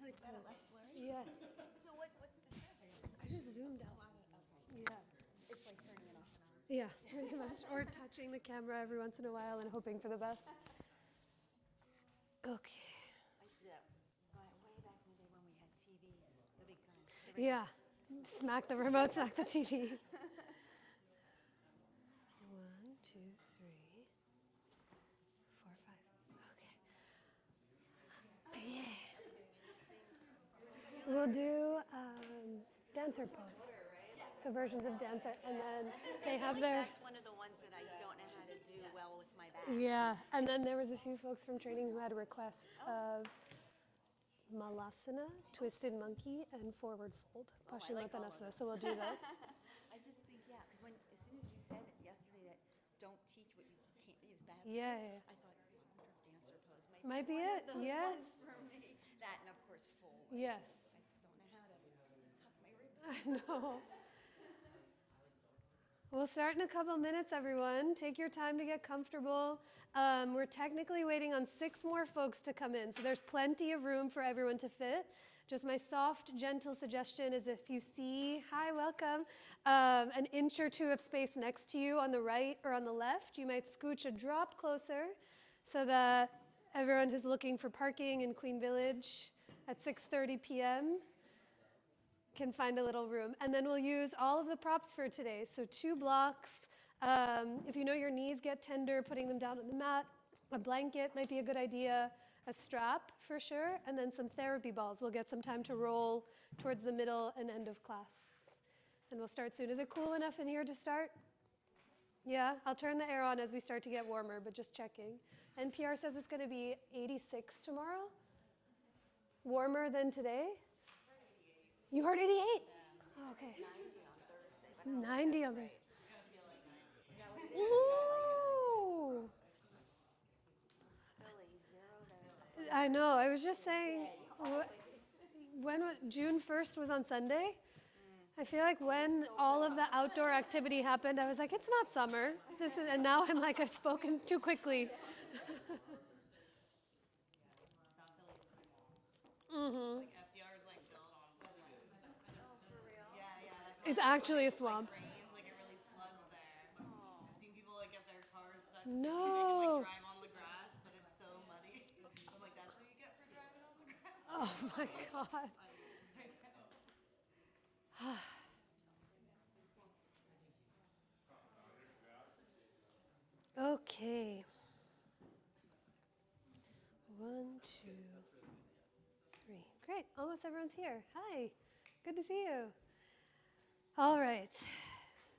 Good, Got it good. less blurry? Yes. So what's the trick? I just zoomed out. Okay. Yeah. It's like turning it off and on. Yeah, pretty much. Or touching the camera every once in a while and hoping for the best. Okay. I used to do that way back in the day when we had TVs, the big kind. Yeah. Smack the remote, smack the TV. 1, 2, 3, 4, 5. Okay. Yeah. We'll do dancer pose. So versions of dancer, and then they have their. That's one of the ones that I don't know how to do well with my back. Yeah, and then there was a few folks from training who had requests of Malasana, twisted monkey, and forward fold, Paschimottanasana. So we'll do those. I just think, yeah, because as soon as you said yesterday that don't teach what you can't use bad. Yeah. I thought, I wonder if dancer pose Might be one it, of those yes. ones for me. That and of course full. Yes. I just don't know how to tuck my ribs. No. We'll start in a couple minutes, everyone. Take your time to get comfortable. We're technically waiting on 6 more folks to come in, so there's plenty of room for everyone to fit. Just my soft, gentle suggestion is if you see, hi, welcome, an inch or two of space next to you on the right or on the left, you might scooch a drop closer so that everyone who's looking for parking in Queen Village at 6:30 p.m. can find a little room. And then we'll use all of the props for today. So 2 blocks. If you know your knees get tender, putting them down on the mat. A blanket might be a good idea. A strap for sure. And then some therapy balls. We'll get some time to roll towards the middle and end of class. And we'll start soon. Is it cool enough in here to start? Yeah, I'll turn the air on as we start to get warmer, but just checking. NPR says it's going to be 86 tomorrow. Warmer than today? You heard 88? Oh, okay. 90 on Thursday. Ooh. I know. I was just saying, June 1st was on Sunday. I feel like when all of the outdoor activity happened, I was like, it's not summer. And now I'm like, I've spoken too quickly. Mm-hmm. Like FDR is like built on woodland. Oh, for real? Yeah, that's It's actually a swamp. Like rains, like it really floods there. I've seen people like get their cars stuck. No. They can like drive on the grass, but it's so muddy. I'm like, that's what you get for driving on the grass. Oh my God. Okay. 1, 2, 3. Great. Almost everyone's here. Hi. Good to see you. All right.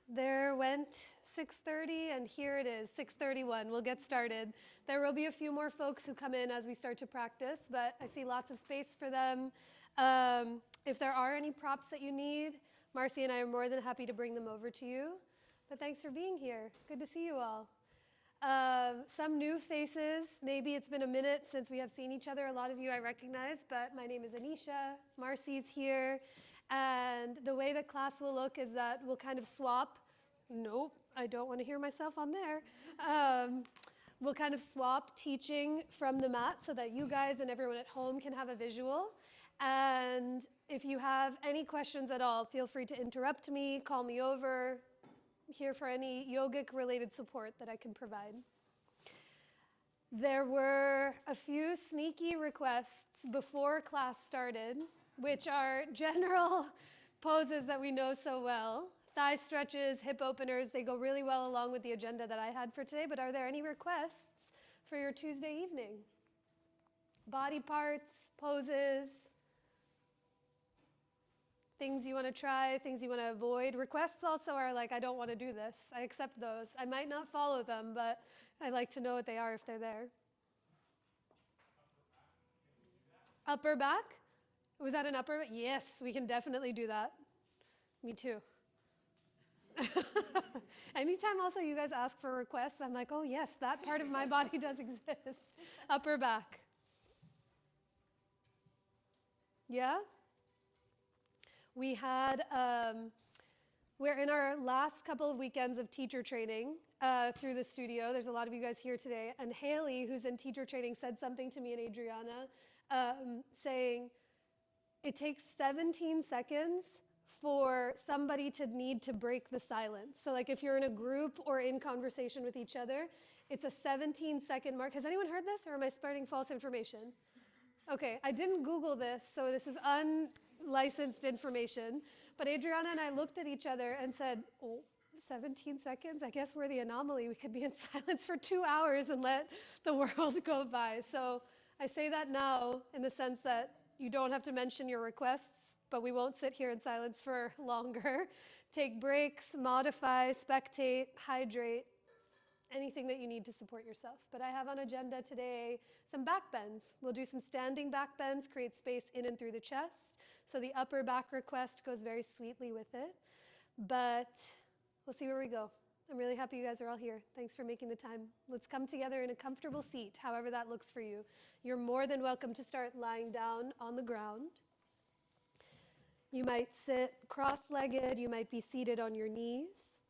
There went 6:30, and here it is, 6:31. We'll get started. There will be a few more folks who come in as we start to practice, but I see lots of space for them. If there are any props that you need, Marcy and I are more than happy to bring them over to you. But thanks for being here. Good to see you all. Some new faces. Maybe it's been a minute since we have seen each other. A lot of you I recognize, but my name is Anisha. Marcy's here. And the way that class will look is that we'll kind of swap. Nope, I don't want to hear myself on there. We'll kind of swap teaching from the mat so that you guys and everyone at home can have a visual. And if you have any questions at all, feel free to interrupt me, call me over, here for any yogic related support that I can provide. There were a few sneaky requests before class started, which are general poses that we know so well. Thigh stretches, hip openers, they go really well along with the agenda that I had for today, but are there any requests for your Tuesday evening? Body parts, poses, things you want to try, things you want to avoid. Requests also are like, I don't want to do this. I accept those. I might not follow them, but I'd like to know what they are if they're there. Upper back? Was that an upper? Yes, we can definitely do that. Me too. Anytime also you guys ask for requests, I'm like, oh yes, that part of my body does exist. Upper back. Yeah? We had, we're in our last couple of weekends of teacher training through the studio. There's a lot of you guys here today. And Haley, who's in teacher training, said something to me and Adriana saying, It takes 17 seconds for somebody to need to break the silence. So like if you're in a group or in conversation with each other, it's a 17-second mark. Has anyone heard this, or am I spreading false information? Okay, I didn't Google this, so this is unlicensed information. But Adriana and I looked at each other and said, oh, 17 seconds? I guess we're the anomaly. We could be in silence for 2 hours and let the world go by. So I say that now in the sense that you don't have to mention your requests, but we won't sit here in silence for longer. Take breaks, modify, spectate, hydrate, anything that you need to support yourself. But I have on agenda today some back bends. We'll do some standing back bends, create space in and through the chest. So the upper back request goes very sweetly with it. But we'll see where we go. I'm really happy you guys are all here. Thanks for making the time. Let's come together in a comfortable seat, however that looks for you. You're more than welcome to start lying down on the ground. You might sit cross-legged. You might be seated on your knees.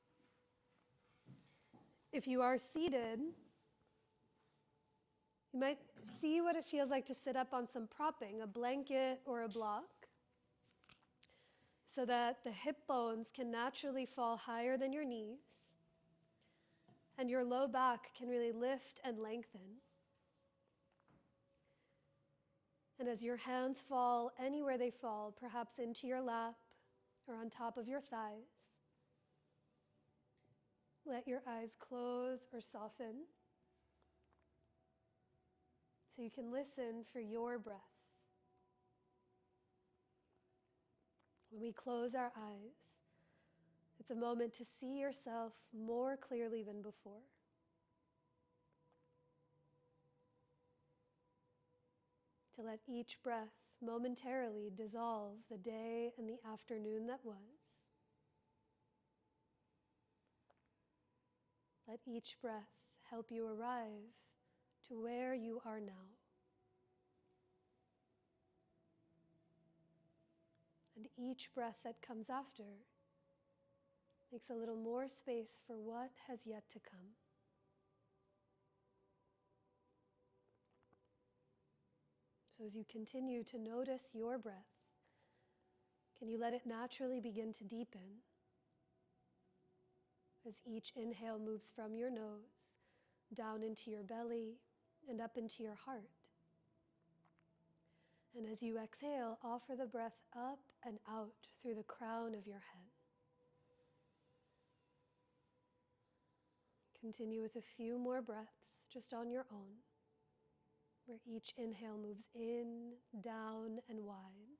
If you are seated, you might see what it feels like to sit up on some propping, a blanket or a block, so that the hip bones can naturally fall higher than your knees, and your low back can really lift and lengthen. And as your hands fall anywhere they fall, perhaps into your lap or on top of your thighs, let your eyes close or soften so you can listen for your breath. When we close our eyes, it's a moment to see yourself more clearly than before. To let each breath momentarily dissolve the day and the afternoon that was. Let each breath help you arrive to where you are now. And each breath that comes after makes a little more space for what has yet to come. So as you continue to notice your breath, can you let it naturally begin to deepen as each inhale moves from your nose down into your belly and up into your heart? And as you exhale, offer the breath up and out through the crown of your head. Continue with a few more breaths just on your own, where each inhale moves in, down, and wide.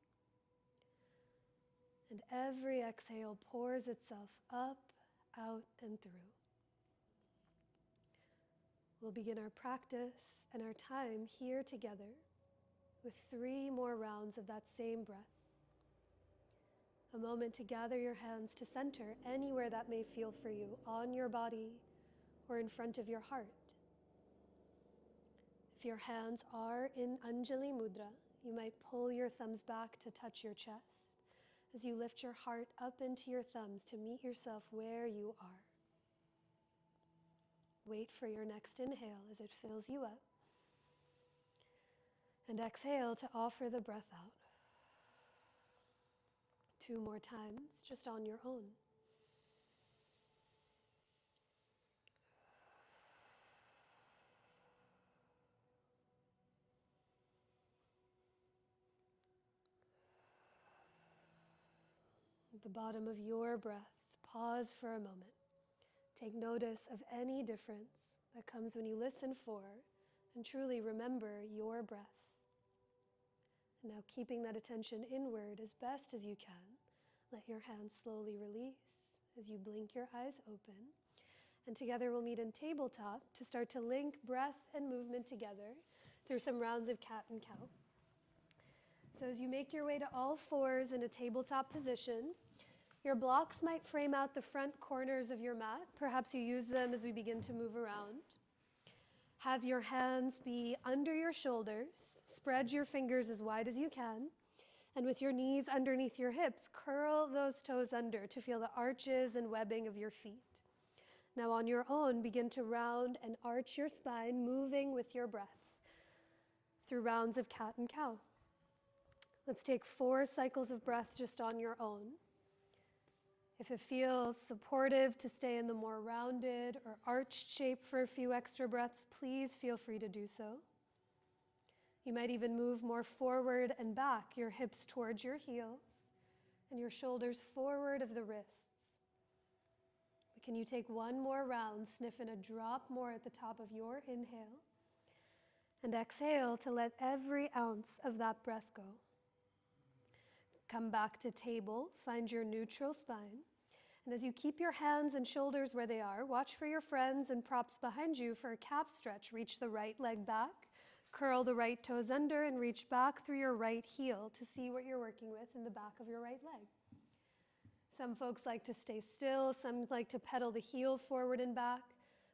And every exhale pours itself up, out, and through. We'll begin our practice and our time here together with 3 more rounds of that same breath. A moment to gather your hands to center anywhere that may feel for you, on your body or in front of your heart. If your hands are in Anjali Mudra, you might pull your thumbs back to touch your chest as you lift your heart up into your thumbs to meet yourself where you are. Wait for your next inhale as it fills you up. And exhale to offer the breath out. 2 more times, just on your own. At the bottom of your breath, pause for a moment. Take notice of any difference that comes when you listen for and truly remember your breath. And now, keeping that attention inward as best as you can, let your hands slowly release as you blink your eyes open. And together we'll meet in tabletop to start to link breath and movement together through some rounds of cat and cow. So as you make your way to all 4s in a tabletop position, your blocks might frame out the front corners of your mat. Perhaps you use them as we begin to move around. Have your hands be under your shoulders. Spread your fingers as wide as you can. And with your knees underneath your hips, curl those toes under to feel the arches and webbing of your feet. Now on your own, begin to round and arch your spine, moving with your breath through rounds of cat and cow. Let's take 4 cycles of breath just on your own. If it feels supportive to stay in the more rounded or arched shape for a few extra breaths, please feel free to do so. You might even move more forward and back, your hips towards your heels and your shoulders forward of the wrists. But can you take one more round, sniff in a drop more at the top of your inhale, and exhale to let every ounce of that breath go. Come back to table, find your neutral spine. And as you keep your hands and shoulders where they are, watch for your friends and props behind you for a calf stretch. Reach the right leg back, curl the right toes under, and reach back through your right heel to see what you're working with in the back of your right leg. Some folks like to stay still, some like to pedal the heel forward and back.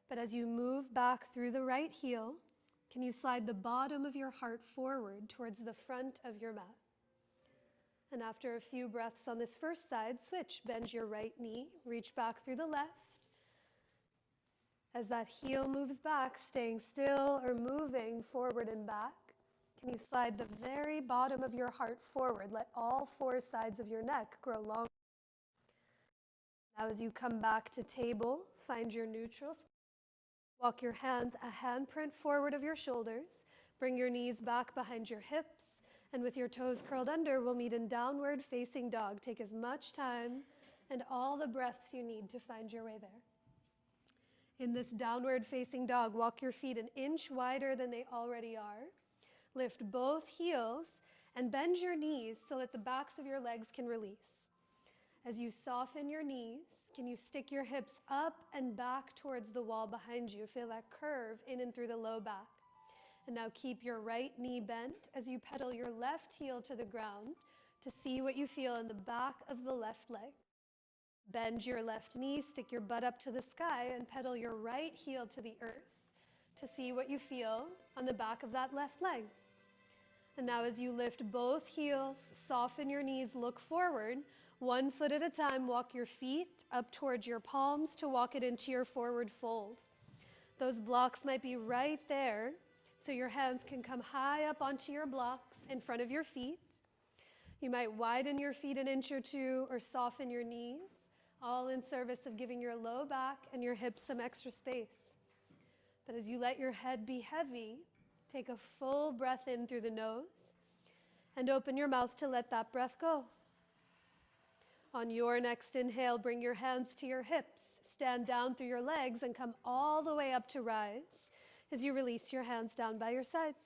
But as you move back through the right heel, can you slide the bottom of your heart forward towards the front of your mat? And after a few breaths on this first side, switch. Bend your right knee, reach back through the left. As that heel moves back, staying still or moving forward and back, can you slide the very bottom of your heart forward? Let all 4 sides of your neck grow long. Now as you come back to table, find your neutral spine. Walk your hands a handprint forward of your shoulders. Bring your knees back behind your hips. And with your toes curled under, we'll meet in downward facing dog. Take as much time and all the breaths you need to find your way there. In this downward facing dog, walk your feet an inch wider than they already are. Lift both heels and bend your knees so that the backs of your legs can release. As you soften your knees, can you stick your hips up and back towards the wall behind you? Feel that curve in and through the low back. And now keep your right knee bent as you pedal your left heel to the ground to see what you feel in the back of the left leg. Bend your left knee, stick your butt up to the sky, and pedal your right heel to the earth to see what you feel on the back of that left leg. And now as you lift both heels, soften your knees, look forward. 1 foot at a time, walk your feet up towards your palms to walk it into your forward fold. Those blocks might be right there, so your hands can come high up onto your blocks in front of your feet. You might widen your feet an inch or 2 or soften your knees, all in service of giving your low back and your hips some extra space. But as you let your head be heavy, take a full breath in through the nose and open your mouth to let that breath go. On your next inhale, bring your hands to your hips, stand down through your legs and come all the way up to rise as you release your hands down by your sides.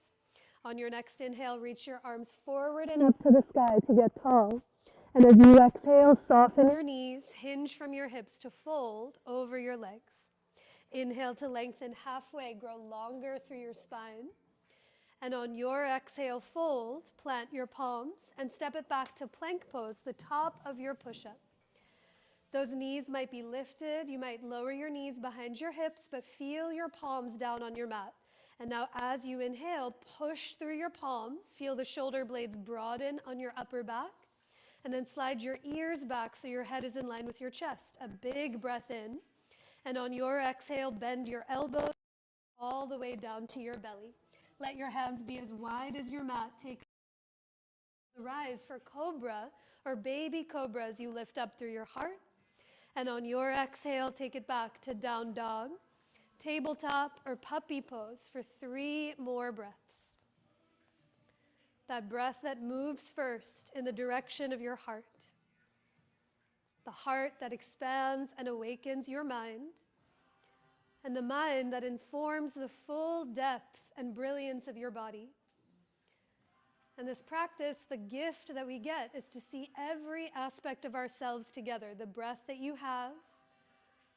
On your next inhale, reach your arms forward and up to the sky to get tall. And as you exhale, soften your knees, hinge from your hips to fold over your legs. Inhale to lengthen halfway, grow longer through your spine. And on your exhale, fold, plant your palms, and step it back to plank pose, the top of your push-up. Those knees might be lifted. You might lower your knees behind your hips, but feel your palms down on your mat. And now as you inhale, push through your palms. Feel the shoulder blades broaden on your upper back. And then slide your ears back so your head is in line with your chest. A big breath in. And on your exhale, bend your elbows all the way down to your belly. Let your hands be as wide as your mat. Take the rise for cobra or baby cobra as you lift up through your heart. And on your exhale, take it back to down dog, tabletop, or puppy pose for 3 more breaths. That breath that moves first in the direction of your heart. The heart that expands and awakens your mind. And the mind that informs the full depth and brilliance of your body. And this practice, the gift that we get is to see every aspect of ourselves together. The breath that you have,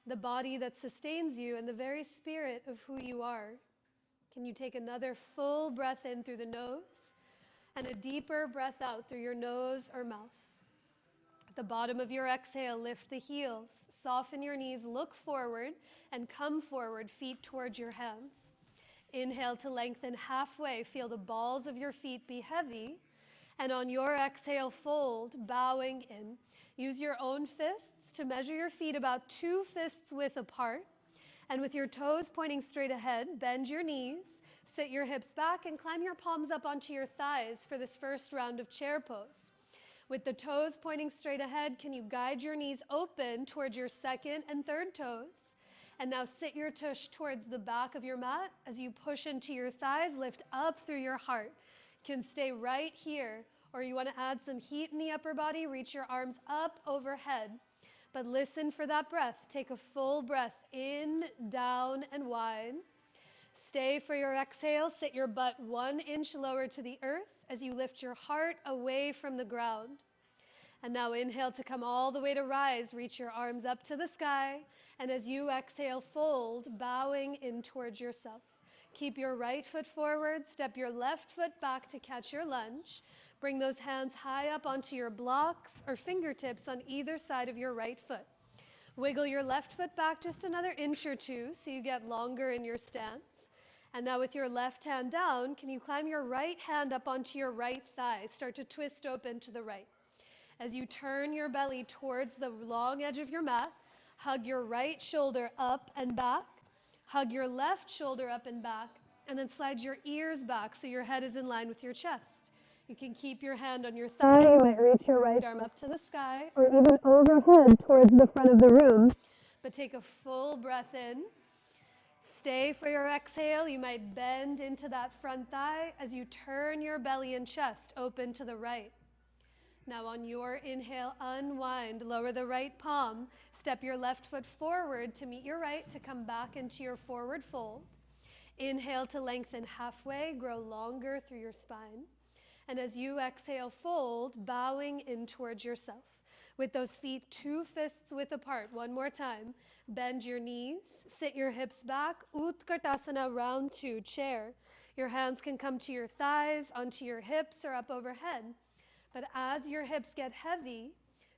the body that sustains you, and the very spirit of who you are. Can you take another full breath in through the nose and a deeper breath out through your nose or mouth? At the bottom of your exhale, lift the heels, soften your knees, look forward, and come forward, feet towards your hands. Inhale to lengthen halfway. Feel the balls of your feet be heavy. And on your exhale, fold, bowing in. Use your own fists to measure your feet about 2 fists width apart. And with your toes pointing straight ahead, bend your knees. Sit your hips back and climb your palms up onto your thighs for this first round of chair pose. With the toes pointing straight ahead, can you guide your knees open towards your second and third toes? And now sit your tush towards the back of your mat. As you push into your thighs, lift up through your heart. You can stay right here, or you want to add some heat in the upper body, reach your arms up overhead. But listen for that breath. Take a full breath in, down, and wide. Stay for your exhale. Sit your butt 1 inch lower to the earth as you lift your heart away from the ground. And now inhale to come all the way to rise. Reach your arms up to the sky. And as you exhale, fold, bowing in towards yourself. Keep your right foot forward. Step your left foot back to catch your lunge. Bring those hands high up onto your blocks or fingertips on either side of your right foot. Wiggle your left foot back just another inch or two so you get longer in your stance. And now with your left hand down, can you climb your right hand up onto your right thigh? Start to twist open to the right. As you turn your belly towards the long edge of your mat, hug your right shoulder up and back. Hug your left shoulder up and back, and then slide your ears back so your head is in line with your chest. You can keep your hand on your side. You might reach your right arm up to the sky or even overhead towards the front of the room. But take a full breath in. Stay for your exhale. You might bend into that front thigh as you turn your belly and chest open to the right. Now on your inhale, unwind, lower the right palm, step your left foot forward to meet your right to come back into your forward fold. Inhale to lengthen halfway, grow longer through your spine. And as you exhale, fold, bowing in towards yourself. With those feet 2 fists width apart, one more time. Bend your knees, sit your hips back, Utkatasana, round 2, chair. Your hands can come to your thighs, onto your hips, or up overhead. But as your hips get heavy,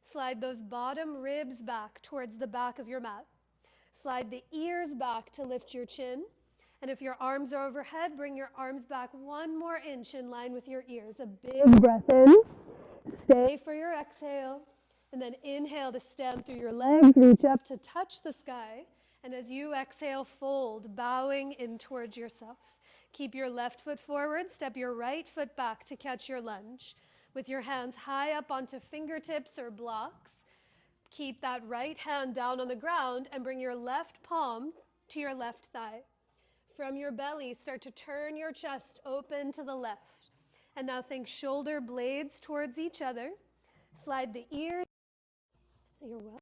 slide those bottom ribs back towards the back of your mat. Slide the ears back to lift your chin. And if your arms are overhead, bring your arms back 1 more inch in line with your ears. A big breath in. Stay for your exhale. And then inhale to stand through your legs, reach up to touch the sky. And as you exhale, fold, bowing in towards yourself. Keep your left foot forward, step your right foot back to catch your lunge. With your hands high up onto fingertips or blocks, keep that right hand down on the ground and bring your left palm to your left thigh. From your belly, start to turn your chest open to the left. And now think shoulder blades towards each other. Slide the ears. You're welcome.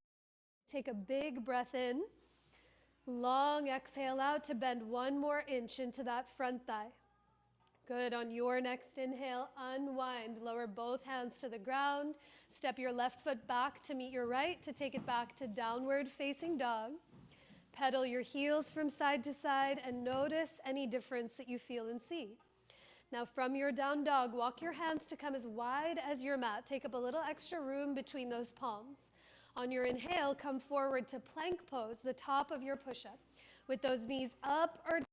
Take a big breath in. Long exhale out to bend 1 more inch into that front thigh. Good. On your next inhale, unwind. Lower both hands to the ground. Step your left foot back to meet your right to take it back to downward facing dog. Pedal your heels from side to side and notice any difference that you feel and see. Now from your down dog, walk your hands to come as wide as your mat. Take up a little extra room between those palms. On your inhale, come forward to plank pose, the top of your push-up. With those knees up or down,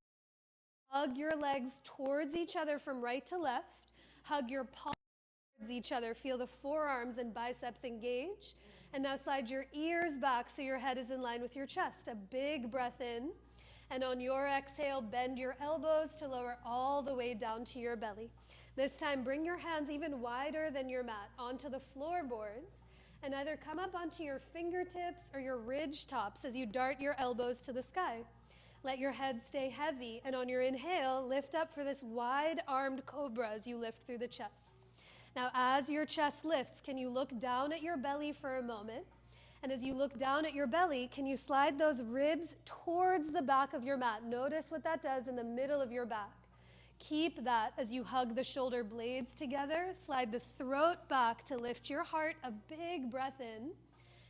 hug your legs towards each other from right to left. Hug your palms towards each other. Feel the forearms and biceps engage. And now slide your ears back so your head is in line with your chest. A big breath in. And on your exhale, bend your elbows to lower all the way down to your belly. This time, bring your hands even wider than your mat onto the floorboards and either come up onto your fingertips or your ridge tops as you dart your elbows to the sky. Let your head stay heavy, and on your inhale, lift up for this wide-armed cobra as you lift through the chest. Now, as your chest lifts, can you look down at your belly for a moment? And as you look down at your belly, can you slide those ribs towards the back of your mat? Notice what that does in the middle of your back. Keep that as you hug the shoulder blades together. Slide the throat back to lift your heart. A big breath in.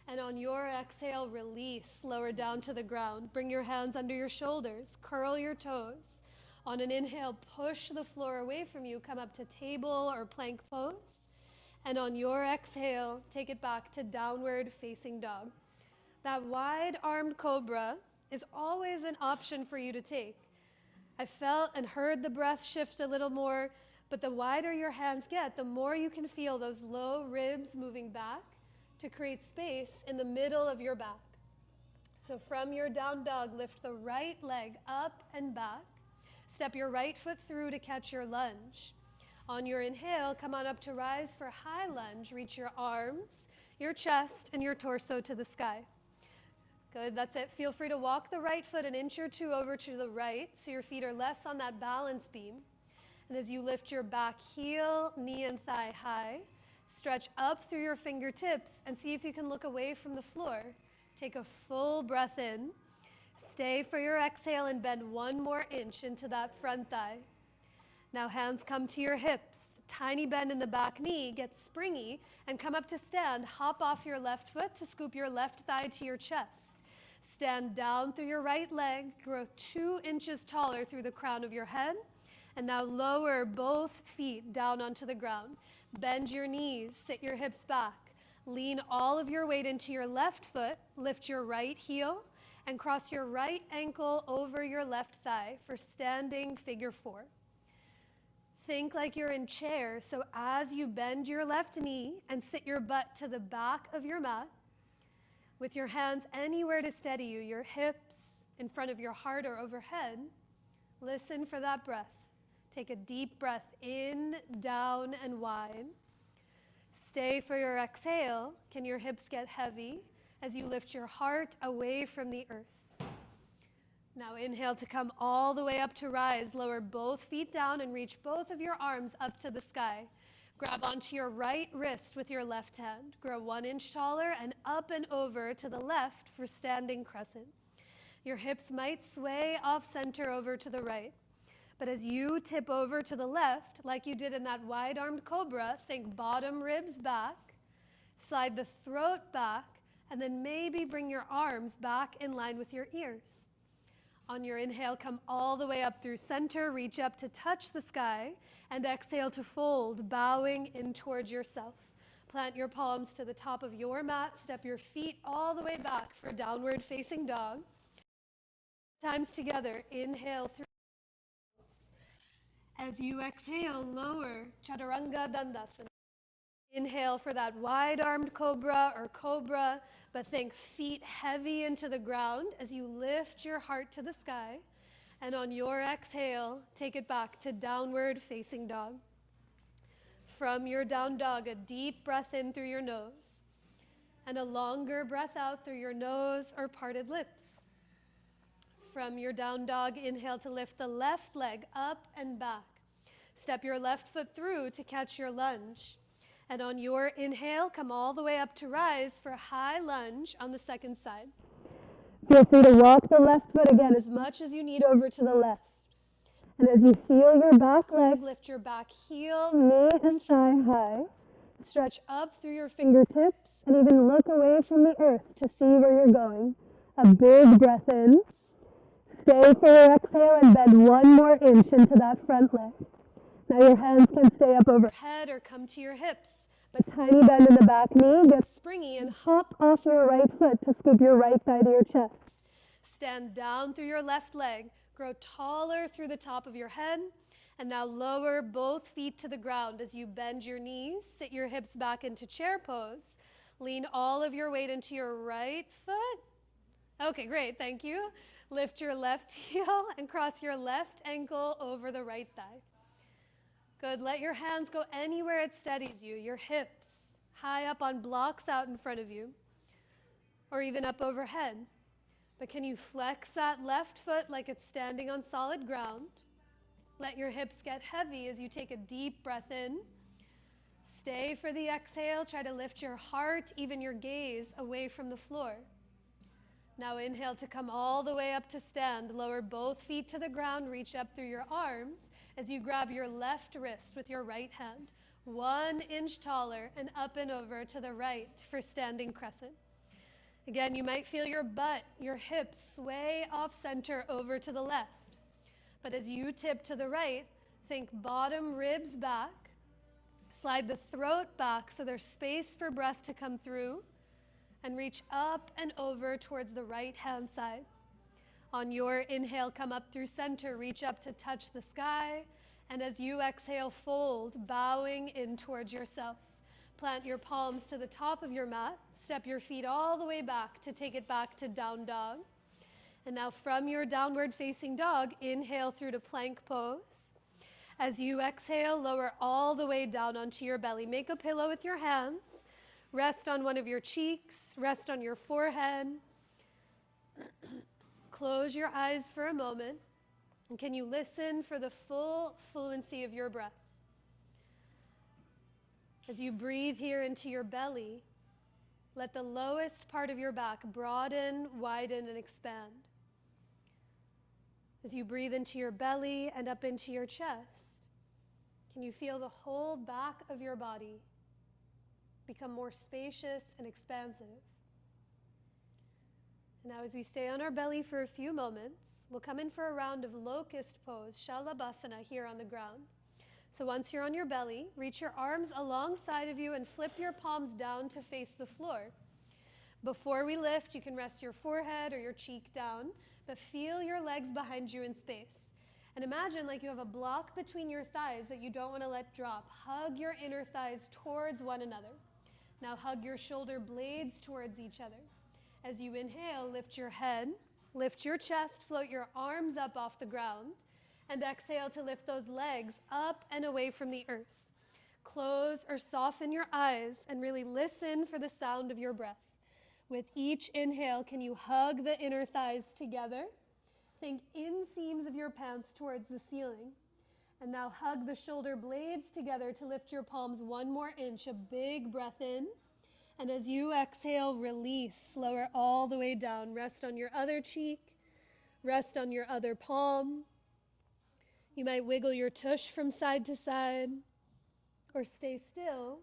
And on your exhale, release. Lower down to the ground. Bring your hands under your shoulders. Curl your toes. On an inhale, push the floor away from you. Come up to table or plank pose. And on your exhale, take it back to downward facing dog. That wide-armed cobra is always an option for you to take. I felt and heard the breath shift a little more, but the wider your hands get, the more you can feel those low ribs moving back to create space in the middle of your back. So from your down dog, lift the right leg up and back. Step your right foot through to catch your lunge. On your inhale, come on up to rise for high lunge. Reach your arms, your chest, and your torso to the sky. Good, that's it. Feel free to walk the right foot an inch or two over to the right so your feet are less on that balance beam. And as you lift your back heel, knee and thigh high, stretch up through your fingertips and see if you can look away from the floor. Take a full breath in. Stay for your exhale and bend one more inch into that front thigh. Now hands come to your hips. Tiny bend in the back knee, get springy, and come up to stand. Hop off your left foot to scoop your left thigh to your chest. Stand down through your right leg, grow 2 inches taller through the crown of your head, and now lower both feet down onto the ground. Bend your knees, sit your hips back. Lean all of your weight into your left foot, lift your right heel, and cross your right ankle over your left thigh for standing figure 4. Think like you're in chair, so as you bend your left knee and sit your butt to the back of your mat, with your hands anywhere to steady you, your hips in front of your heart or overhead, listen for that breath. Take a deep breath in, down, and wide. Stay for your exhale. Can your hips get heavy as you lift your heart away from the earth? Now inhale to come all the way up to rise. Lower both feet down and reach both of your arms up to the sky. Grab onto your right wrist with your left hand. Grow 1 inch taller and up and over to the left for standing crescent. Your hips might sway off center over to the right. But as you tip over to the left, like you did in that wide-armed cobra, think bottom ribs back, slide the throat back, and then maybe bring your arms back in line with your ears. On your inhale, come all the way up through center, reach up to touch the sky, and exhale to fold, bowing in towards yourself. Plant your palms to the top of your mat, step your feet all the way back for downward facing dog. Times together, inhale through. As you exhale, lower Chaturanga Dandasana. Inhale for that wide-armed cobra or cobra, but think feet heavy into the ground as you lift your heart to the sky. And on your exhale, take it back to downward facing dog. From your down dog, a deep breath in through your nose and a longer breath out through your nose or parted lips. From your down dog, inhale to lift the left leg up and back. Step your left foot through to catch your lunge. And on your inhale, come all the way up to rise for high lunge on the second side. Feel free to walk the left foot again as much as you need over to the left. And as you feel your back leg, lift your back heel, knee and thigh high. Stretch up through your fingertips and even look away from the earth to see where you're going. A big breath in. Stay for your exhale and bend 1 more inch into that front leg. Now your hands can stay up overhead or come to your hips, but tiny bend in the back knee, get springy and hop off your right foot to scoop your right thigh to your chest. Stand down through your left leg, grow taller through the top of your head, and now lower both feet to the ground as you bend your knees, sit your hips back into chair pose, lean all of your weight into your right foot. Okay, great, thank you. Lift your left heel and cross your left ankle over the right thigh. Good, let your hands go anywhere it steadies you, your hips, high up on blocks out in front of you, or even up overhead. But can you flex that left foot like it's standing on solid ground? Let your hips get heavy as you take a deep breath in. Stay for the exhale, try to lift your heart, even your gaze, away from the floor. Now inhale to come all the way up to stand. Lower both feet to the ground, reach up through your arms as you grab your left wrist with your right hand, 1 inch taller and up and over to the right for standing crescent. Again, you might feel your butt, your hips sway off center over to the left. But as you tip to the right, think bottom ribs back, slide the throat back so there's space for breath to come through, and reach up and over towards the right hand side. On your inhale, come up through center, reach up to touch the sky, and as you exhale, fold, bowing in towards yourself. Plant your palms to the top of your mat, step your feet all the way back to take it back to down dog. And now from your downward facing dog, inhale through to plank pose. As you exhale, lower all the way down onto your belly. Make a pillow with your hands. Rest on one of your cheeks. Rest on your forehead. Close your eyes for a moment. And can you listen for the full fluency of your breath? As you breathe here into your belly, let the lowest part of your back broaden, widen, and expand. As you breathe into your belly and up into your chest, can you feel the whole back of your body become more spacious and expansive? And now as we stay on our belly for a few moments, we'll come in for a round of locust pose, Shalabhasana, here on the ground. So once you're on your belly, reach your arms alongside of you and flip your palms down to face the floor. Before we lift, you can rest your forehead or your cheek down, but feel your legs behind you in space. And imagine like you have a block between your thighs that you don't want to let drop. Hug your inner thighs towards one another. Now hug your shoulder blades towards each other. As you inhale, lift your head, lift your chest, float your arms up off the ground, and exhale to lift those legs up and away from the earth. Close or soften your eyes and really listen for the sound of your breath. With each inhale, can you hug the inner thighs together? Think inseams of your pants towards the ceiling. And now hug the shoulder blades together to lift your palms one more inch. A big breath in. And as you exhale, release. Lower all the way down. Rest on your other cheek. Rest on your other palm. You might wiggle your tush from side to side or stay still,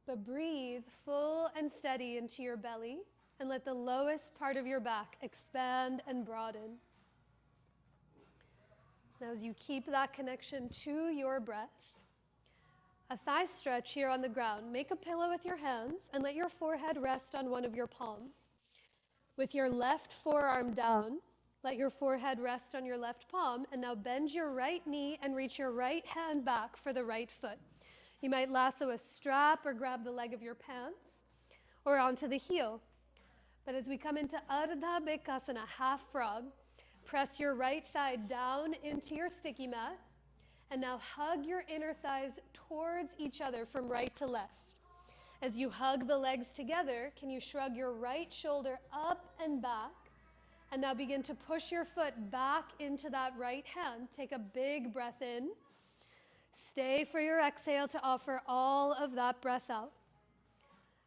but breathe full and steady into your belly and let the lowest part of your back expand and broaden. Now as you keep that connection to your breath, a thigh stretch here on the ground. Make a pillow with your hands and let your forehead rest on one of your palms. With your left forearm down, let your forehead rest on your left palm, and now bend your right knee and reach your right hand back for the right foot. You might lasso a strap or grab the leg of your pants or onto the heel. But as we come into Ardha Bekasana, half frog, press your right thigh down into your sticky mat, and now hug your inner thighs towards each other from right to left. As you hug the legs together, can you shrug your right shoulder up and back? And now begin to push your foot back into that right hand. Take a big breath in. Stay for your exhale to offer all of that breath out.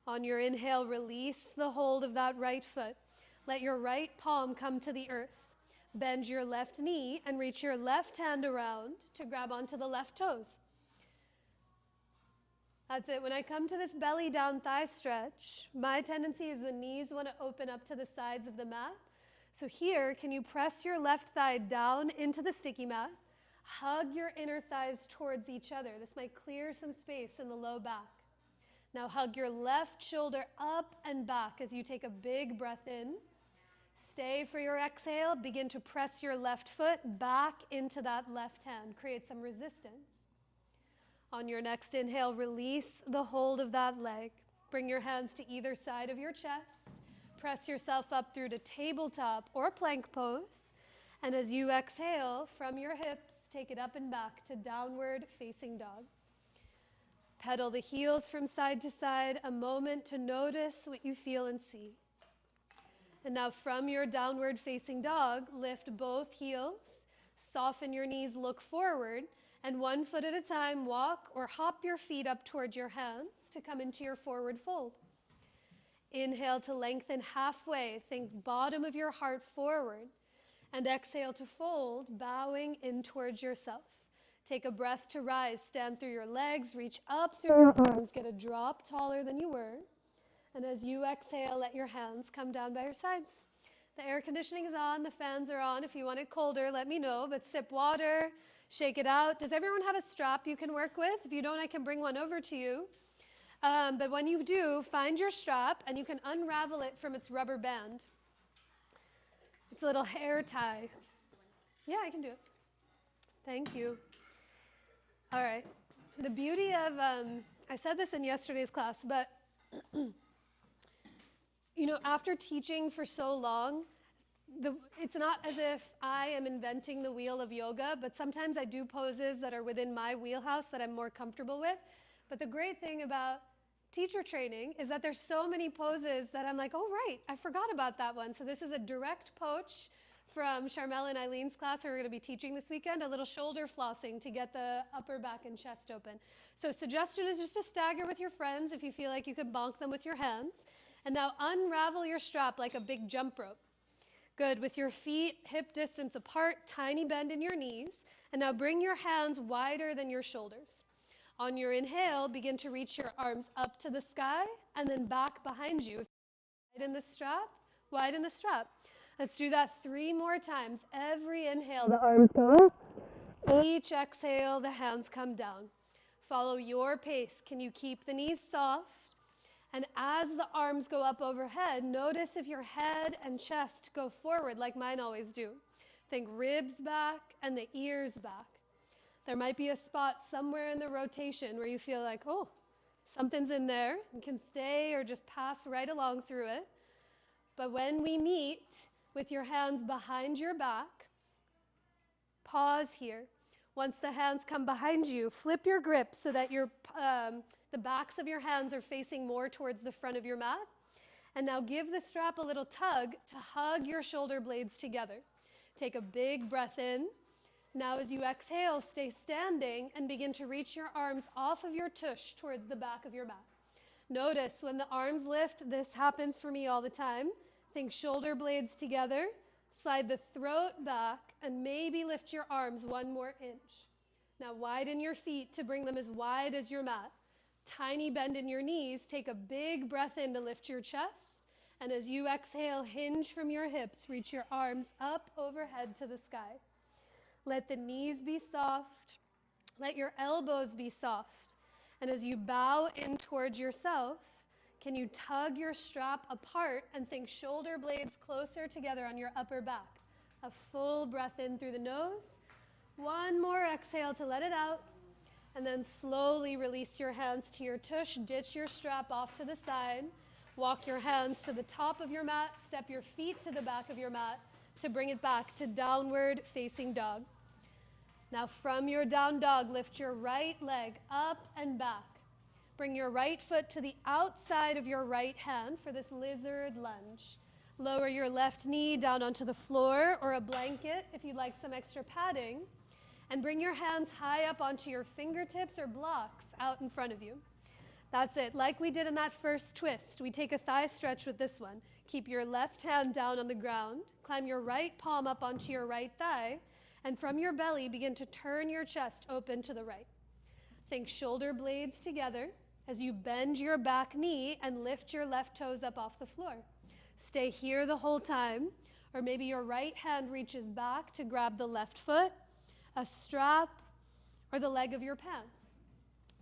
On your inhale, release the hold of that right foot. Let your right palm come to the earth. Bend your left knee and reach your left hand around to grab onto the left toes. That's it. When I come to this belly down thigh stretch, my tendency is the knees want to open up to the sides of the mat. So here, can you press your left thigh down into the sticky mat? Hug your inner thighs towards each other. This might clear some space in the low back. Now hug your left shoulder up and back as you take a big breath in. Stay for your exhale. Begin to press your left foot back into that left hand. Create some resistance. On your next inhale, release the hold of that leg. Bring your hands to either side of your chest. Press yourself up through to tabletop or plank pose. And as you exhale from your hips, take it up and back to downward facing dog. Pedal the heels from side to side, a moment to notice what you feel and see. And now from your downward facing dog, lift both heels, soften your knees, look forward, and one foot at a time, walk or hop your feet up towards your hands to come into your forward fold. Inhale to lengthen halfway, think bottom of your heart forward, and exhale to fold, bowing in towards yourself. Take a breath to rise, stand through your legs, reach up through your arms, get a drop taller than you were, and as you exhale, let your hands come down by your sides. The air conditioning is on, the fans are on. If you want it colder, let me know, but sip water, shake it out. Does everyone have a strap you can work with? If you don't, I can bring one over to you. But when you do, find your strap and you can unravel it from its rubber band. It's a little hair tie. Yeah, I can do it. Thank you. All right. The beauty of, I said this in yesterday's class, but you know, after teaching for so long, it's not as if I am inventing the wheel of yoga, but sometimes I do poses that are within my wheelhouse that I'm more comfortable with. But the great thing about teacher training is that there's so many poses that I'm like, oh, right, I forgot about that one. So this is a direct poach from Charmel and Eileen's class who are going to be teaching this weekend, a little shoulder flossing to get the upper back and chest open. So suggestion is just to stagger with your friends if you feel like you could bonk them with your hands. And now unravel your strap like a big jump rope. Good, with your feet hip distance apart, tiny bend in your knees. And now bring your hands wider than your shoulders. On your inhale, begin to reach your arms up to the sky and then back behind you. Widen the strap, widen the strap. Let's do that 3 more times. Every inhale, the arms go up. Each exhale, the hands come down. Follow your pace. Can you keep the knees soft? And as the arms go up overhead, notice if your head and chest go forward like mine always do. Think ribs back and the ears back. There might be a spot somewhere in the rotation where you feel like, oh, something's in there. You can stay or just pass right along through it. But when we meet with your hands behind your back, pause here. Once the hands come behind you, flip your grip so that the backs of your hands are facing more towards the front of your mat. And now give the strap a little tug to hug your shoulder blades together. Take a big breath in. Now as you exhale, stay standing and begin to reach your arms off of your tush towards the back of your mat. Notice when the arms lift, this happens for me all the time. Think shoulder blades together, slide the throat back, and maybe lift your arms 1 more inch. Now widen your feet to bring them as wide as your mat. Tiny bend in your knees, take a big breath in to lift your chest. And as you exhale, hinge from your hips, reach your arms up overhead to the sky. Let the knees be soft. Let your elbows be soft. And as you bow in towards yourself, can you tug your strap apart and think shoulder blades closer together on your upper back? A full breath in through the nose. 1 more exhale to let it out. And then slowly release your hands to your tush. Ditch your strap off to the side. Walk your hands to the top of your mat. Step your feet to the back of your mat to bring it back to downward facing dog. Now from your down dog, lift your right leg up and back. Bring your right foot to the outside of your right hand for this lizard lunge. Lower your left knee down onto the floor or a blanket if you'd like some extra padding. And bring your hands high up onto your fingertips or blocks out in front of you. That's it. Like we did in that first twist, we take a thigh stretch with this one. Keep your left hand down on the ground. Climb your right palm up onto your right thigh. And from your belly, begin to turn your chest open to the right. Think shoulder blades together as you bend your back knee and lift your left toes up off the floor. Stay here the whole time. Or maybe your right hand reaches back to grab the left foot, a strap, or the leg of your pants.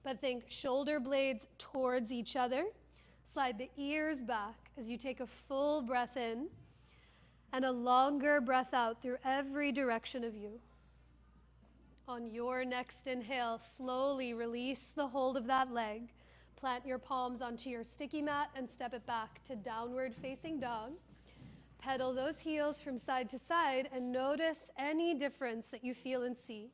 But think shoulder blades towards each other. Slide the ears back as you take a full breath in and a longer breath out through every direction of you. On your next inhale, slowly release the hold of that leg. Plant your palms onto your sticky mat and step it back to downward facing dog. Pedal those heels from side to side and notice any difference that you feel and see.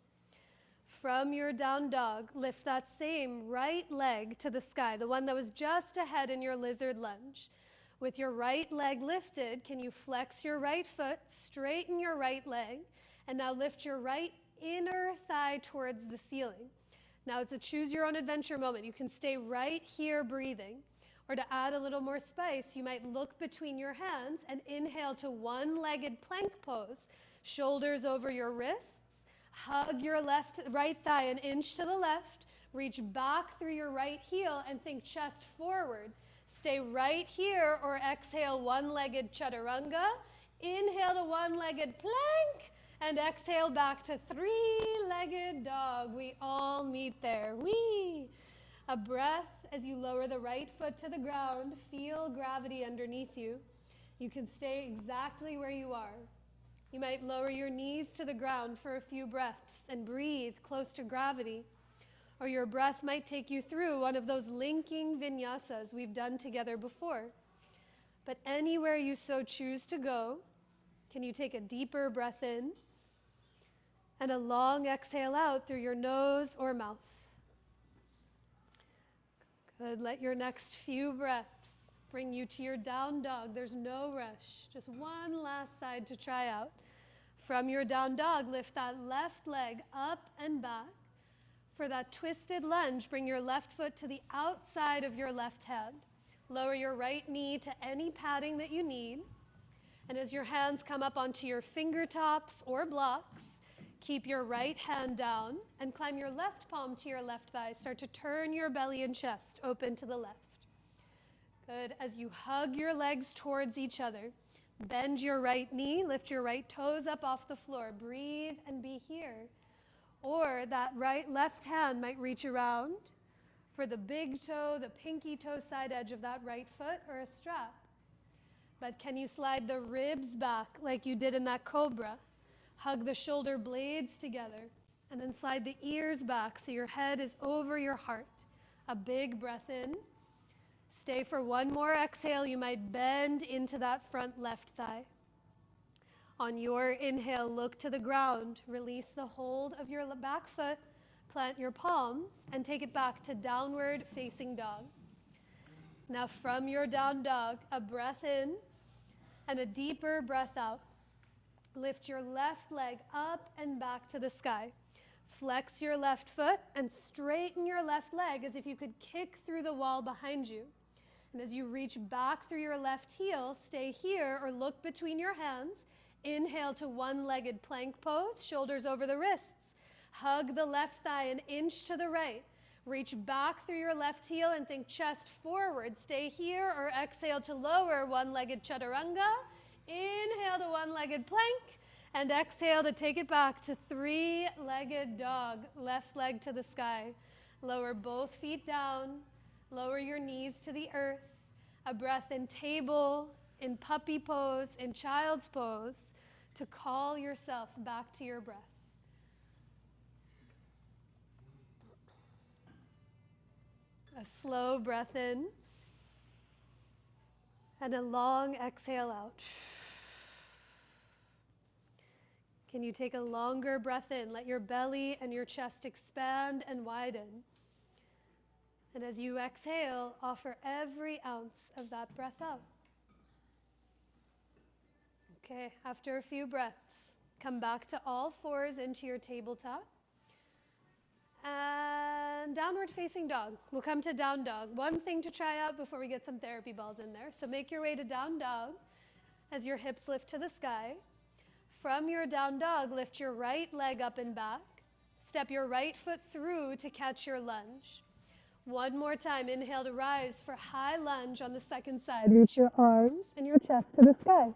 From your down dog, lift that same right leg to the sky, the one that was just ahead in your lizard lunge. With your right leg lifted, can you flex your right foot, straighten your right leg, and now lift your right inner thigh towards the ceiling. Now it's a choose your own adventure moment. You can stay right here breathing. Or to add a little more spice, you might look between your hands and inhale to one-legged plank pose. Shoulders over your wrists. Hug your right thigh an inch to the left. Reach back through your right heel and think chest forward. Stay right here or exhale one-legged chaturanga. Inhale to one-legged plank and exhale back to three-legged dog. We all meet there. Whee! A breath as you lower the right foot to the ground. Feel gravity underneath you. You can stay exactly where you are. You might lower your knees to the ground for a few breaths and breathe close to gravity. Or your breath might take you through one of those linking vinyasas we've done together before. But anywhere you so choose to go, Can you take a deeper breath in and a long exhale out through your nose or mouth? Good. Let your next few breaths bring you to your down dog. There's no rush. Just one last side to try out. From your down dog, lift that left leg up and back. For that twisted lunge, bring your left foot to the outside of your left hand. Lower your right knee to any padding that you need. And as your hands come up onto your fingertops or blocks, keep your right hand down and climb your left palm to your left thigh. Start to turn your belly and chest open to the left. Good. As you hug your legs towards each other, bend your right knee, lift your right toes up off the floor. Breathe and be here. Or that left hand might reach around for the big toe, the pinky toe side edge of that right foot, or a strap. But can you slide the ribs back like you did in that cobra? Hug the shoulder blades together, and then slide the ears back so your head is over your heart. A big breath in. Stay for one more exhale. You might bend into that front left thigh. On your inhale, look to the ground. Release the hold of your back foot. Plant your palms and take it back to downward facing dog. Now from your down dog, a breath in and a deeper breath out. Lift your left leg up and back to the sky. Flex your left foot and straighten your left leg as if you could kick through the wall behind you. And as you reach back through your left heel, stay here or look between your hands. Inhale to one-legged plank pose, shoulders over the wrists. Hug the left thigh an inch to the right. Reach back through your left heel and think chest forward. Stay here or exhale to lower one-legged chaturanga. Inhale to one-legged plank and exhale to take it back to three-legged dog. Left leg to the sky. Lower both feet down. Lower your knees to the earth. A breath in table, in puppy pose, in child's pose, to call yourself back to your breath. A slow breath in and a long exhale out. Can you take a longer breath in? Let your belly and your chest expand and widen. And as you exhale, offer every ounce of that breath out. Okay, after a few breaths, come back to all fours into your tabletop. And downward facing dog. We'll come to down dog. One thing to try out before we get some therapy balls in there. So make your way to down dog as your hips lift to the sky. From your down dog, lift your right leg up and back. Step your right foot through to catch your lunge. One more time, inhale to rise for high lunge on the second side. Reach your arms and your chest to the sky.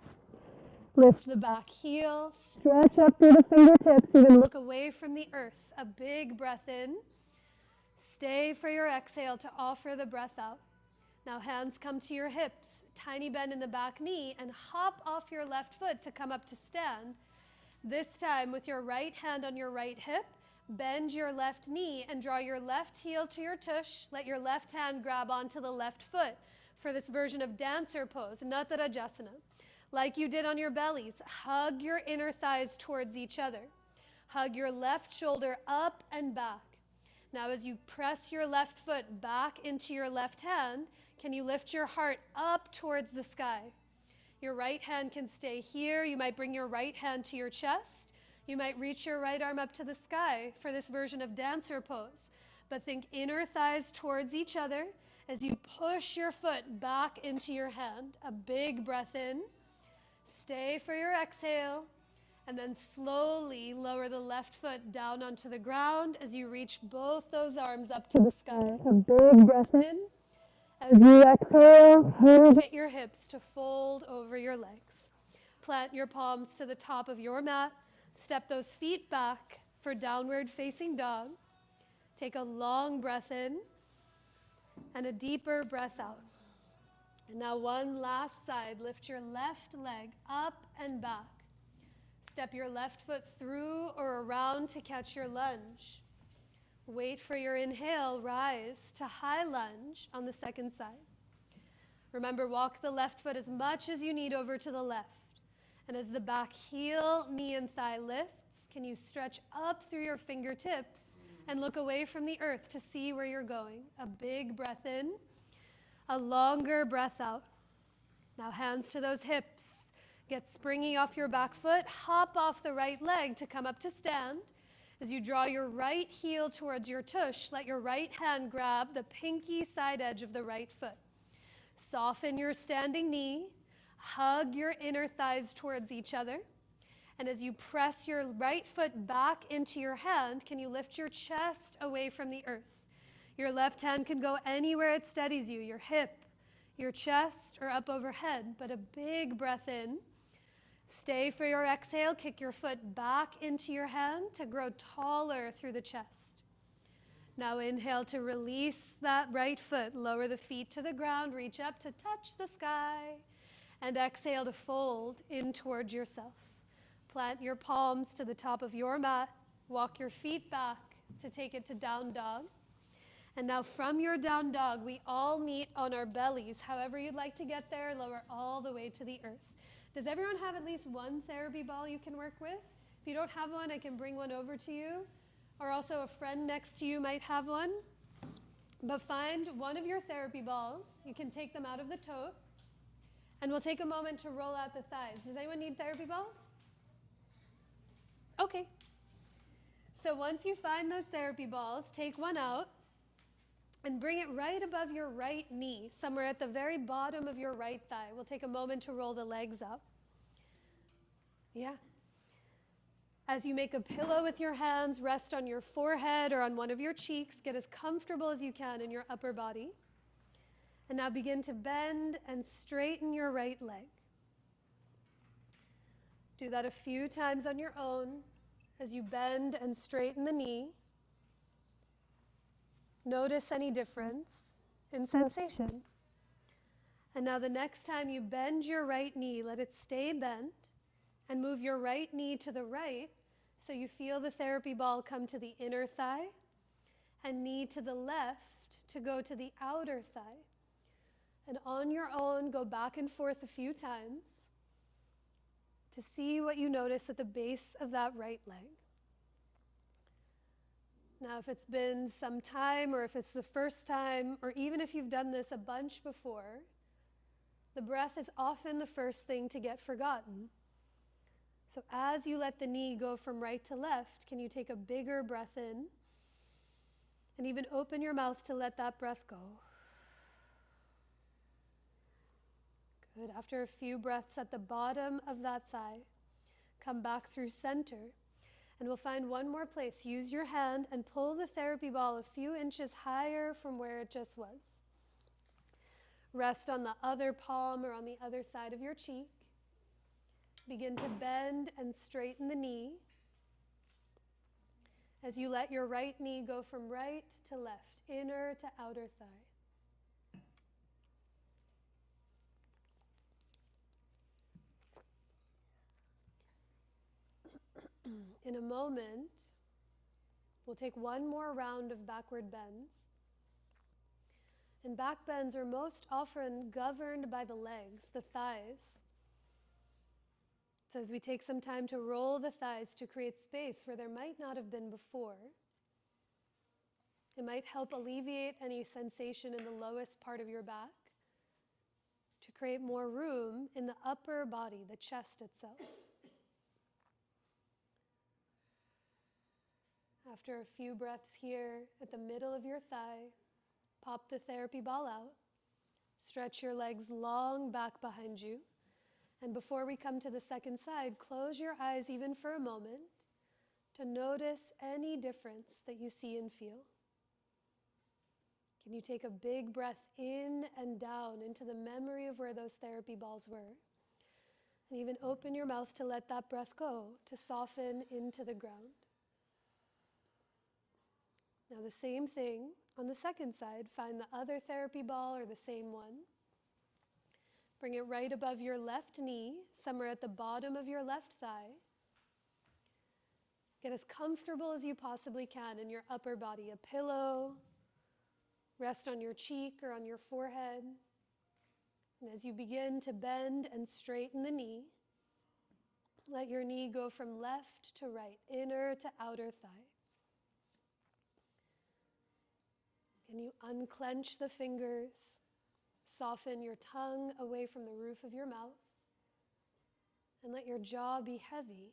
Lift the back heel, stretch up through the fingertips, even look away from the earth. A big breath in. Stay for your exhale to offer the breath out. Now hands come to your hips, tiny bend in the back knee, and hop off your left foot to come up to stand. This time with your right hand on your right hip, bend your left knee and draw your left heel to your tush. Let your left hand grab onto the left foot for this version of dancer pose, Natarajasana. Like you did on your bellies, hug your inner thighs towards each other. Hug your left shoulder up and back. Now as you press your left foot back into your left hand, can you lift your heart up towards the sky? Your right hand can stay here. You might bring your right hand to your chest. You might reach your right arm up to the sky for this version of dancer pose. But think inner thighs towards each other as you push your foot back into your hand. A big breath in. Stay for your exhale, and then slowly lower the left foot down onto the ground as you reach both those arms up to the sky. A big breath in. As you exhale, hit your hips to fold over your legs. Plant your palms to the top of your mat. Step those feet back for downward facing dog. Take a long breath in and a deeper breath out. And now one last side. Lift your left leg up and back. Step your left foot through or around to catch your lunge. Wait for your inhale, rise to high lunge on the second side. Remember, walk the left foot as much as you need over to the left. And as the back heel, knee, and thigh lifts, can you stretch up through your fingertips and look away from the earth to see where you're going? A big breath in, a longer breath out. Now hands to those hips. Get springy off your back foot. Hop off the right leg to come up to stand. As you draw your right heel towards your tush, let your right hand grab the pinky side edge of the right foot. Soften your standing knee. Hug your inner thighs towards each other. And as you press your right foot back into your hand, can you lift your chest away from the earth? Your left hand can go anywhere it steadies you, your hip, your chest, or up overhead, but a big breath in. Stay for your exhale. Kick your foot back into your hand to grow taller through the chest. Now inhale to release that right foot. Lower the feet to the ground. Reach up to touch the sky. And exhale to fold in towards yourself. Plant your palms to the top of your mat. Walk your feet back to take it to down dog. And now from your down dog, we all meet on our bellies. However you'd like to get there, lower all the way to the earth. Does everyone have at least one therapy ball you can work with? If you don't have one, I can bring one over to you. Or also a friend next to you might have one. But find one of your therapy balls. You can take them out of the tote. And we'll take a moment to roll out the thighs. Does anyone need therapy balls? Okay. So once you find those therapy balls, take one out and bring it right above your right knee, somewhere at the very bottom of your right thigh. We'll take a moment to roll the legs up. Yeah. As you make a pillow with your hands, rest on your forehead or on one of your cheeks. Get as comfortable as you can in your upper body. And now begin to bend and straighten your right leg. Do that a few times on your own as you bend and straighten the knee. Notice any difference in sensation. And now the next time you bend your right knee, let it stay bent and move your right knee to the right so you feel the therapy ball come to the inner thigh and knee to the left to go to the outer thigh. And on your own, go back and forth a few times to see what you notice at the base of that right leg. Now, if it's been some time, or if it's the first time, or even if you've done this a bunch before, the breath is often the first thing to get forgotten. So as you let the knee go from right to left, can you take a bigger breath in and even open your mouth to let that breath go? Good. After a few breaths at the bottom of that thigh, come back through center. And we'll find one more place. Use your hand and pull the therapy ball a few inches higher from where it just was. Rest on the other palm or on the other side of your cheek. Begin to bend and straighten the knee as you let your right knee go from right to left, inner to outer thigh. In a moment, we'll take one more round of backward bends. And back bends are most often governed by the legs, the thighs. So as we take some time to roll the thighs to create space where there might not have been before, it might help alleviate any sensation in the lowest part of your back to create more room in the upper body, the chest itself. After a few breaths here at the middle of your thigh, pop the therapy ball out. Stretch your legs long back behind you. And before we come to the second side, close your eyes even for a moment to notice any difference that you see and feel. Can you take a big breath in and down into the memory of where those therapy balls were? And even open your mouth to let that breath go, to soften into the ground. Now the same thing on the second side. Find the other therapy ball or the same one. Bring it right above your left knee, somewhere at the bottom of your left thigh. Get as comfortable as you possibly can in your upper body. A pillow, rest on your cheek or on your forehead. And as you begin to bend and straighten the knee, Let your knee go from left to right, inner to outer thigh. Can you unclench the fingers? Soften your tongue away from the roof of your mouth. And let your jaw be heavy.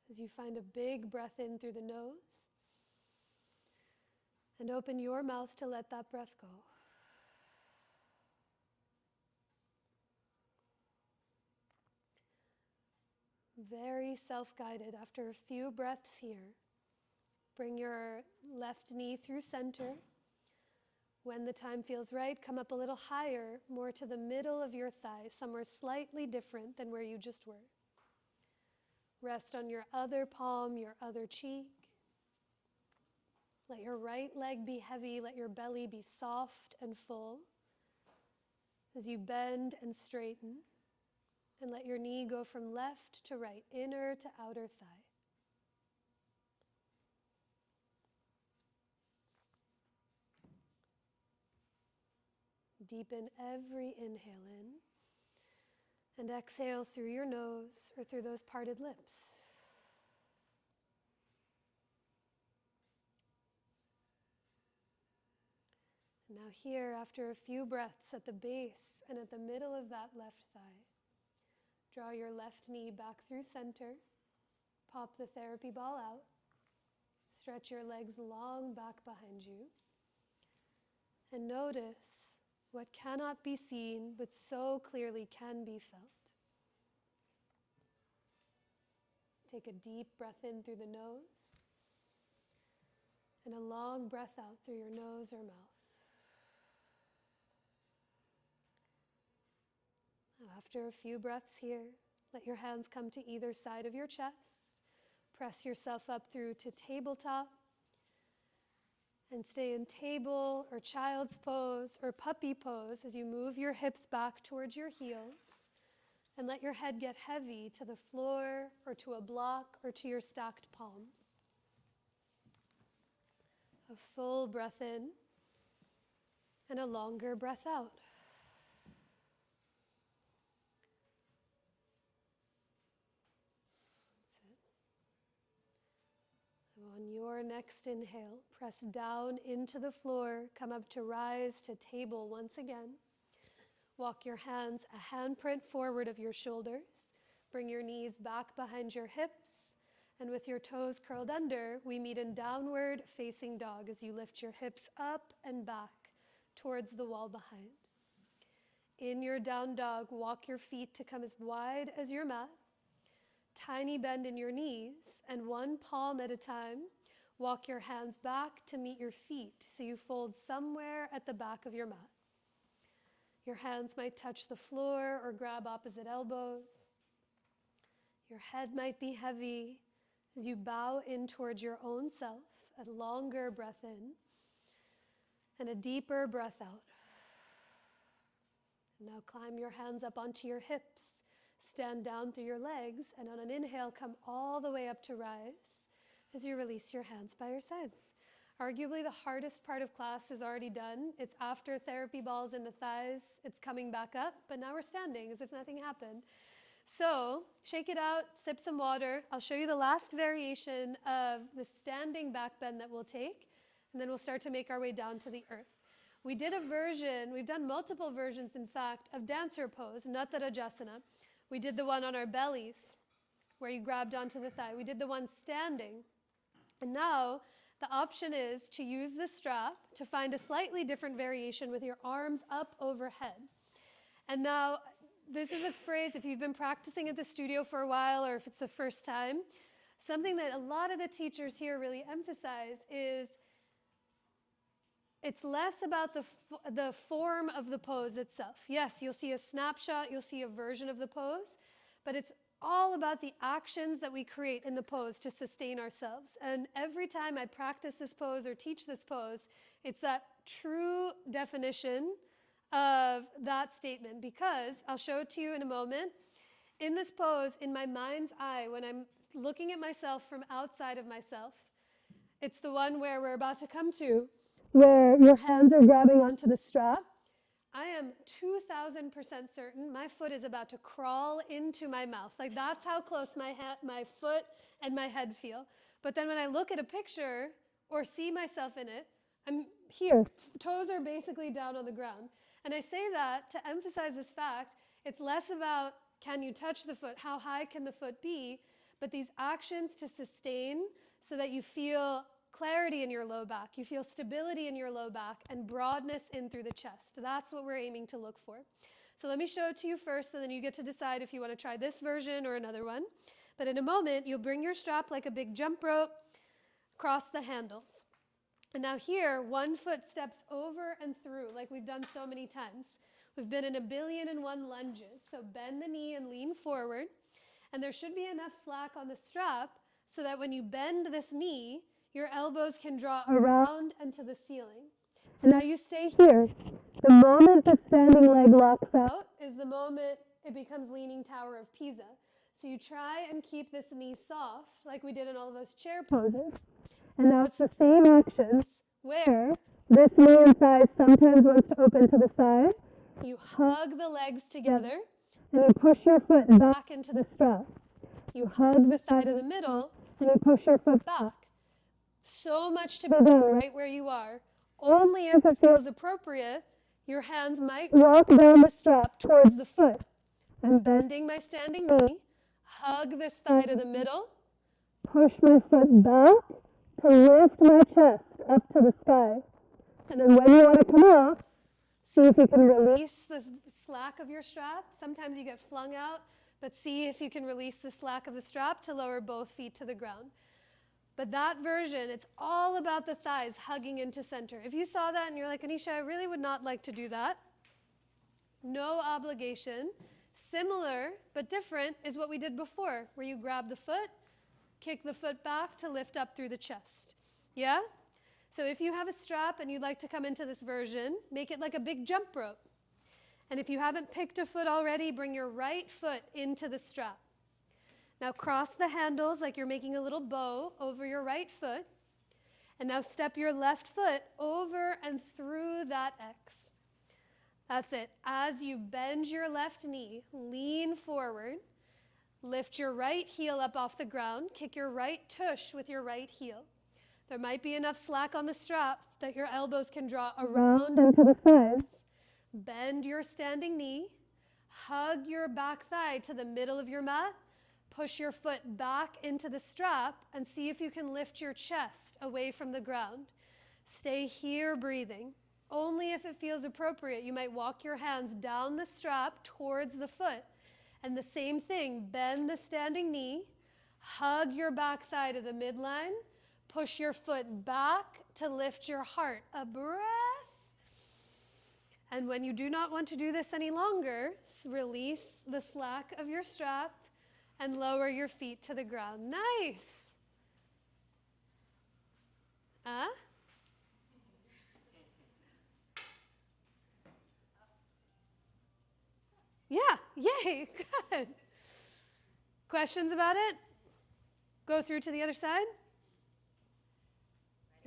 As you find a big breath in through the nose. And open your mouth to let that breath go. Very self-guided. After a few breaths here, bring your left knee through center. When the time feels right, come up a little higher, more to the middle of your thigh, somewhere slightly different than where you just were. Rest on your other palm, your other cheek. Let your right leg be heavy, let your belly be soft and full as you bend and straighten. And let your knee go from left to right, inner to outer thigh. Deepen every inhale in and exhale through your nose or through those parted lips. And now here, after a few breaths at the base and at the middle of that left thigh, draw your left knee back through center, pop the therapy ball out, stretch your legs long back behind you, and notice what cannot be seen but so clearly can be felt. Take a deep breath in through the nose and a long breath out through your nose or mouth. After a few breaths here, let your hands come to either side of your chest. Press yourself up through to tabletop. And stay in table or child's pose or puppy pose as you move your hips back towards your heels. And let your head get heavy to the floor or to a block or to your stacked palms. A full breath in and a longer breath out. On your next inhale, press down into the floor, come up to rise to table once again. Walk your hands a handprint forward of your shoulders. Bring your knees back behind your hips. And with your toes curled under, we meet in downward facing dog as you lift your hips up and back towards the wall behind. In your down dog, walk your feet to come as wide as your mat. Tiny bend in your knees, and one palm at a time, walk your hands back to meet your feet so you fold somewhere at the back of your mat. Your hands might touch the floor or grab opposite elbows. Your head might be heavy as you bow in towards your own self, a longer breath in and a deeper breath out. And now climb your hands up onto your hips. Stand down through your legs, and on an inhale, come all the way up to rise as you release your hands by your sides. Arguably the hardest part of class is already done. It's after therapy balls in the thighs. It's coming back up, but now we're standing as if nothing happened. So shake it out, sip some water. I'll show you the last variation of the standing back bend that we'll take, and then we'll start to make our way down to the earth. We did a version, we've done multiple versions, in fact, of dancer pose, Nattarajasana. We did the one on our bellies, where you grabbed onto the thigh. We did the one standing. And now, the option is to use the strap to find a slightly different variation with your arms up overhead. And now, this is a phrase, if you've been practicing at the studio for a while, or if it's the first time, something that a lot of the teachers here really emphasize is it's less about the form of the pose itself. Yes, you'll see a snapshot, you'll see a version of the pose, but it's all about the actions that we create in the pose to sustain ourselves. And every time I practice this pose or teach this pose, it's that true definition of that statement, because I'll show it to you in a moment. In this pose, in my mind's eye, when I'm looking at myself from outside of myself, it's the one where we're about to come to, where your hands are grabbing onto the strap. I am 2,000% certain my foot is about to crawl into my mouth. Like that's how close my foot and my head feel. But then when I look at a picture or see myself in it, I'm here. Toes are basically down on the ground. And I say that to emphasize this fact. It's less about can you touch the foot, how high can the foot be, but these actions to sustain so that you feel clarity in your low back, you feel stability in your low back, and broadness in through the chest. That's what we're aiming to look for. So let me show it to you first, and then you get to decide if you want to try this version or another one. But in a moment, you'll bring your strap like a big jump rope, cross the handles. And now here, one foot steps over and through, like we've done so many times. We've been in 1,000,000,001 lunges. So bend the knee and lean forward. And there should be enough slack on the strap so that when you bend this knee, your elbows can draw around and to the ceiling. And now you stay here. The moment the standing leg locks out is the moment it becomes Leaning Tower of Pisa. So you try and keep this knee soft, like we did in all of those chair poses. And now it's the same actions where this knee and thigh sometimes wants to open to the side. You hug the legs together and you push your foot back into the strap. You hug the thigh to the middle and you push your foot back. So much to be done right where you are. Only if it feels appropriate, your hands might walk down the strap towards the foot. I'm bending my standing knee, hug this thigh to the middle, push my foot back to lift my chest up to the sky. And then when you want to come off, see if you can release the slack of your strap. Sometimes you get flung out, but see if you can release the slack of the strap to lower both feet to the ground. But that version, it's all about the thighs hugging into center. If you saw that and you're like, Anisha, I really would not like to do that, no obligation. Similar but different is what we did before, where you grab the foot, kick the foot back to lift up through the chest. Yeah? So if you have a strap and you'd like to come into this version, make it like a big jump rope. And if you haven't picked a foot already, bring your right foot into the strap. Now cross the handles like you're making a little bow over your right foot. And now step your left foot over and through that X. That's it. As you bend your left knee, lean forward, lift your right heel up off the ground, kick your right tush with your right heel. There might be enough slack on the strap that your elbows can draw around and to the sides. Bend your standing knee, hug your back thigh to the middle of your mat, push your foot back into the strap and see if you can lift your chest away from the ground. Stay here breathing. Only if it feels appropriate, you might walk your hands down the strap towards the foot. And the same thing, bend the standing knee, hug your back thigh to the midline, push your foot back to lift your heart. A breath. And when you do not want to do this any longer, release the slack of your strap and lower your feet to the ground. Nice. Huh? Yeah, yay, good. Questions about it? Go through to the other side?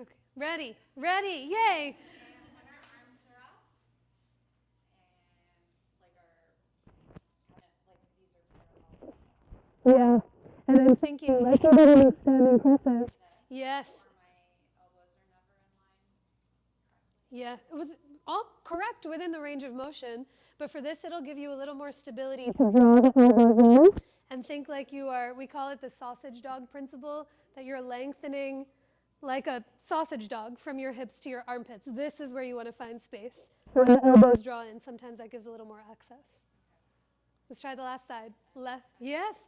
Okay, ready, ready, yay. Yeah, and I'm thinking, like we did in the standing presses. Yes. Yeah, it was all correct within the range of motion, but for this it'll give you a little more stability to draw the elbows in and think like you are, we call it the sausage dog principle, that you're lengthening like a sausage dog from your hips to your armpits. This is where you want to find space. When the elbows draw in, sometimes that gives a little more access. Let's try the last side. Left, yes?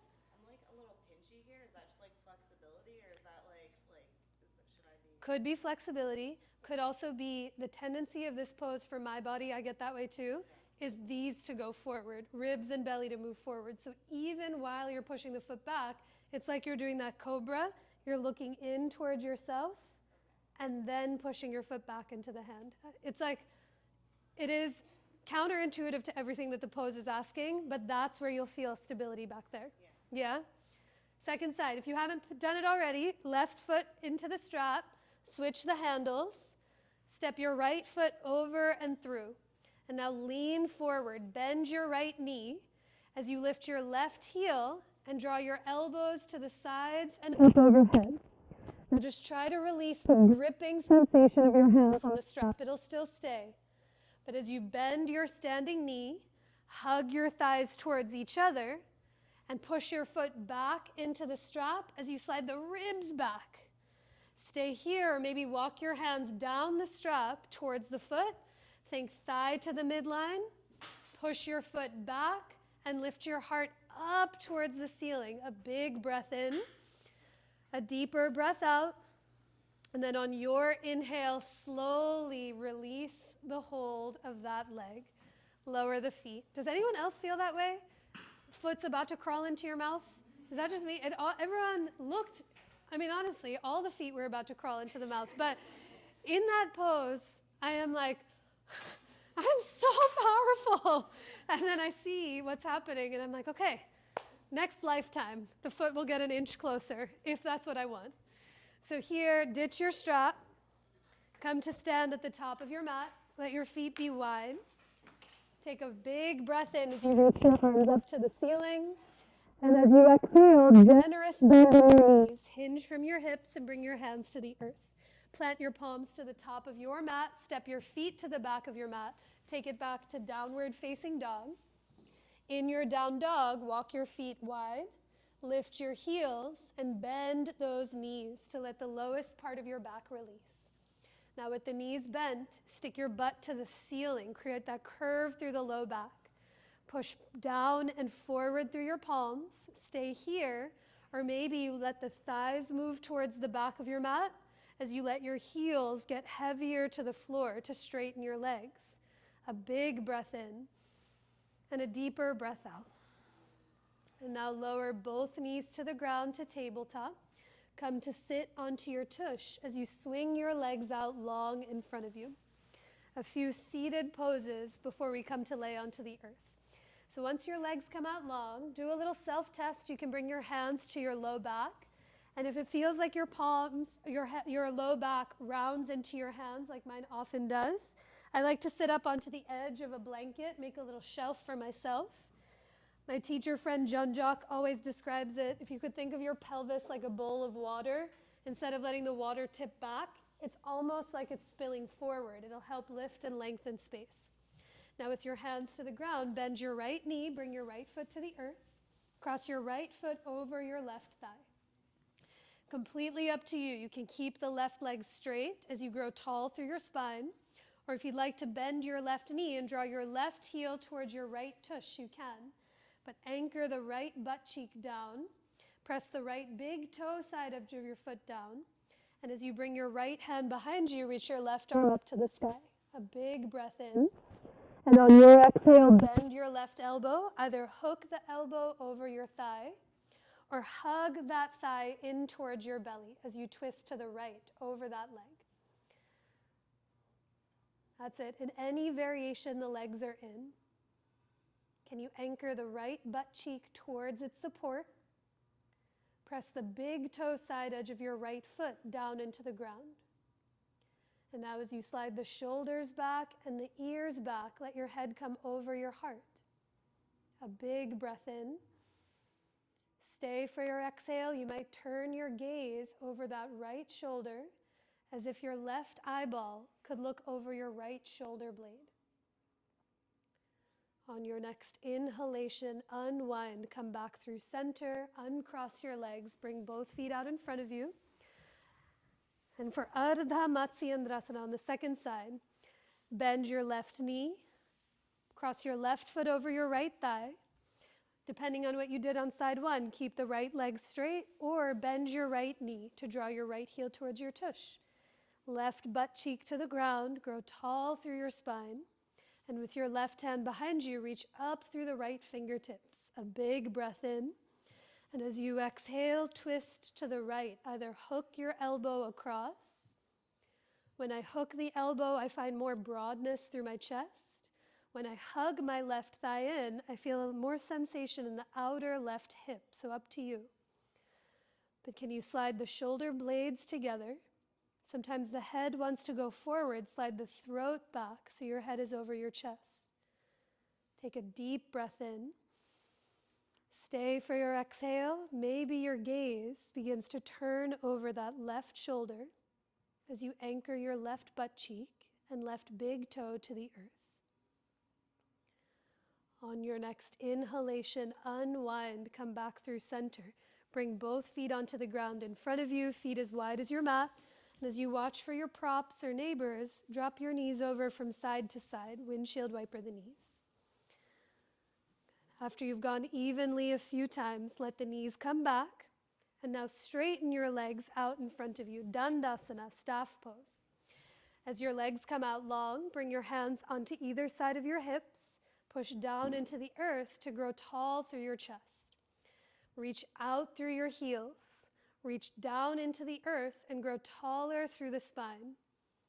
Could be flexibility, could also be the tendency of this pose for my body, I get that way too, is these to go forward, ribs and belly to move forward. So even while you're pushing the foot back, it's like you're doing that cobra, you're looking in towards yourself and then pushing your foot back into the hand. It's like, it is counterintuitive to everything that the pose is asking, but that's where you'll feel stability back there. Yeah? Second side, if you haven't done it already, left foot into the strap, switch the handles, step your right foot over and through. And now lean forward, bend your right knee as you lift your left heel and draw your elbows to the sides and up overhead. Now just try to release the gripping sensation of your hands on the strap. It'll still stay. But as you bend your standing knee, hug your thighs towards each other, and push your foot back into the strap as you slide the ribs back. Stay here, or maybe walk your hands down the strap towards the foot. Think thigh to the midline. Push your foot back and lift your heart up towards the ceiling. A big breath in, a deeper breath out. And then on your inhale, slowly release the hold of that leg. Lower the feet. Does anyone else feel that way? Foot's about to crawl into your mouth? Is that just me? Everyone looked, honestly, all the feet were about to crawl into the mouth. But in that pose, I am like, I'm so powerful. And then I see what's happening, and I'm like, okay, next lifetime, the foot will get an inch closer, if that's what I want. So here, ditch your strap. Come to stand at the top of your mat. Let your feet be wide. Take a big breath in as you reach your arms up to the ceiling. And as you exhale, generous bend in your knees. Hinge from your hips and bring your hands to the earth. Plant your palms to the top of your mat. Step your feet to the back of your mat. Take it back to downward facing dog. In your down dog, walk your feet wide. Lift your heels and bend those knees to let the lowest part of your back release. Now with the knees bent, stick your butt to the ceiling. Create that curve through the low back. Push down and forward through your palms. Stay here, or maybe you let the thighs move towards the back of your mat as you let your heels get heavier to the floor to straighten your legs. A big breath in and a deeper breath out. And now lower both knees to the ground to tabletop. Come to sit onto your tush as you swing your legs out long in front of you. A few seated poses before we come to lay onto the earth. So once your legs come out long, do a little self-test. You can bring your hands to your low back. And if it feels like your palms, your low back rounds into your hands like mine often does, I like to sit up onto the edge of a blanket, make a little shelf for myself. My teacher friend Jean-Jacques always describes it. If you could think of your pelvis like a bowl of water, instead of letting the water tip back, it's almost like it's spilling forward. It'll help lift and lengthen space. Now with your hands to the ground, bend your right knee, bring your right foot to the earth. Cross your right foot over your left thigh. Completely up to you. You can keep the left leg straight as you grow tall through your spine. Or if you'd like to bend your left knee and draw your left heel towards your right tush, you can. But anchor the right butt cheek down. Press the right big toe side of your foot down. And as you bring your right hand behind you, reach your left arm up to the sky. A big breath in. And on your exhale, bend your left elbow. Either hook the elbow over your thigh or hug that thigh in towards your belly as you twist to the right over that leg. That's it. In any variation the legs are in, can you anchor the right butt cheek towards its support? Press the big toe side edge of your right foot down into the ground. And now as you slide the shoulders back and the ears back, let your head come over your heart. A big breath in. Stay for your exhale. You might turn your gaze over that right shoulder as if your left eyeball could look over your right shoulder blade. On your next inhalation, unwind, come back through center, uncross your legs, bring both feet out in front of you. And for Ardha Matsyendrasana on the second side, bend your left knee, cross your left foot over your right thigh. Depending on what you did on side one, keep the right leg straight or bend your right knee to draw your right heel towards your tush. Left butt cheek to the ground, grow tall through your spine. And with your left hand behind you, reach up through the right fingertips. A big breath in. And as you exhale, twist to the right. Either hook your elbow across. When I hook the elbow, I find more broadness through my chest. When I hug my left thigh in, I feel more sensation in the outer left hip. So up to you. But can you slide the shoulder blades together? Sometimes the head wants to go forward. Slide the throat back so your head is over your chest. Take a deep breath in. Stay for your exhale. Maybe your gaze begins to turn over that left shoulder as you anchor your left butt cheek and left big toe to the earth. On your next inhalation, unwind, come back through center. Bring both feet onto the ground in front of you, feet as wide as your mat. And as you watch for your props or neighbors, drop your knees over from side to side, windshield wiper the knees. After you've gone evenly a few times, let the knees come back. And now straighten your legs out in front of you, Dandasana, staff pose. As your legs come out long, bring your hands onto either side of your hips. Push down into the earth to grow tall through your chest. Reach out through your heels. Reach down into the earth and grow taller through the spine.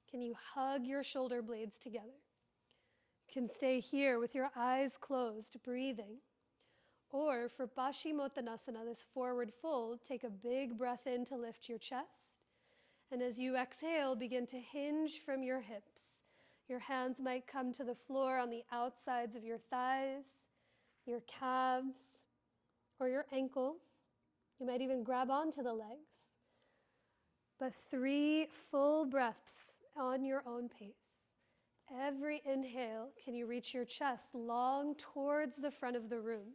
Can you hug your shoulder blades together? You can stay here with your eyes closed, breathing. Or for Paschimottanasana, this forward fold, take a big breath in to lift your chest. And as you exhale, begin to hinge from your hips. Your hands might come to the floor on the outsides of your thighs, your calves, or your ankles. You might even grab onto the legs. But 3 full breaths on your own pace. Every inhale, can you reach your chest long towards the front of the room?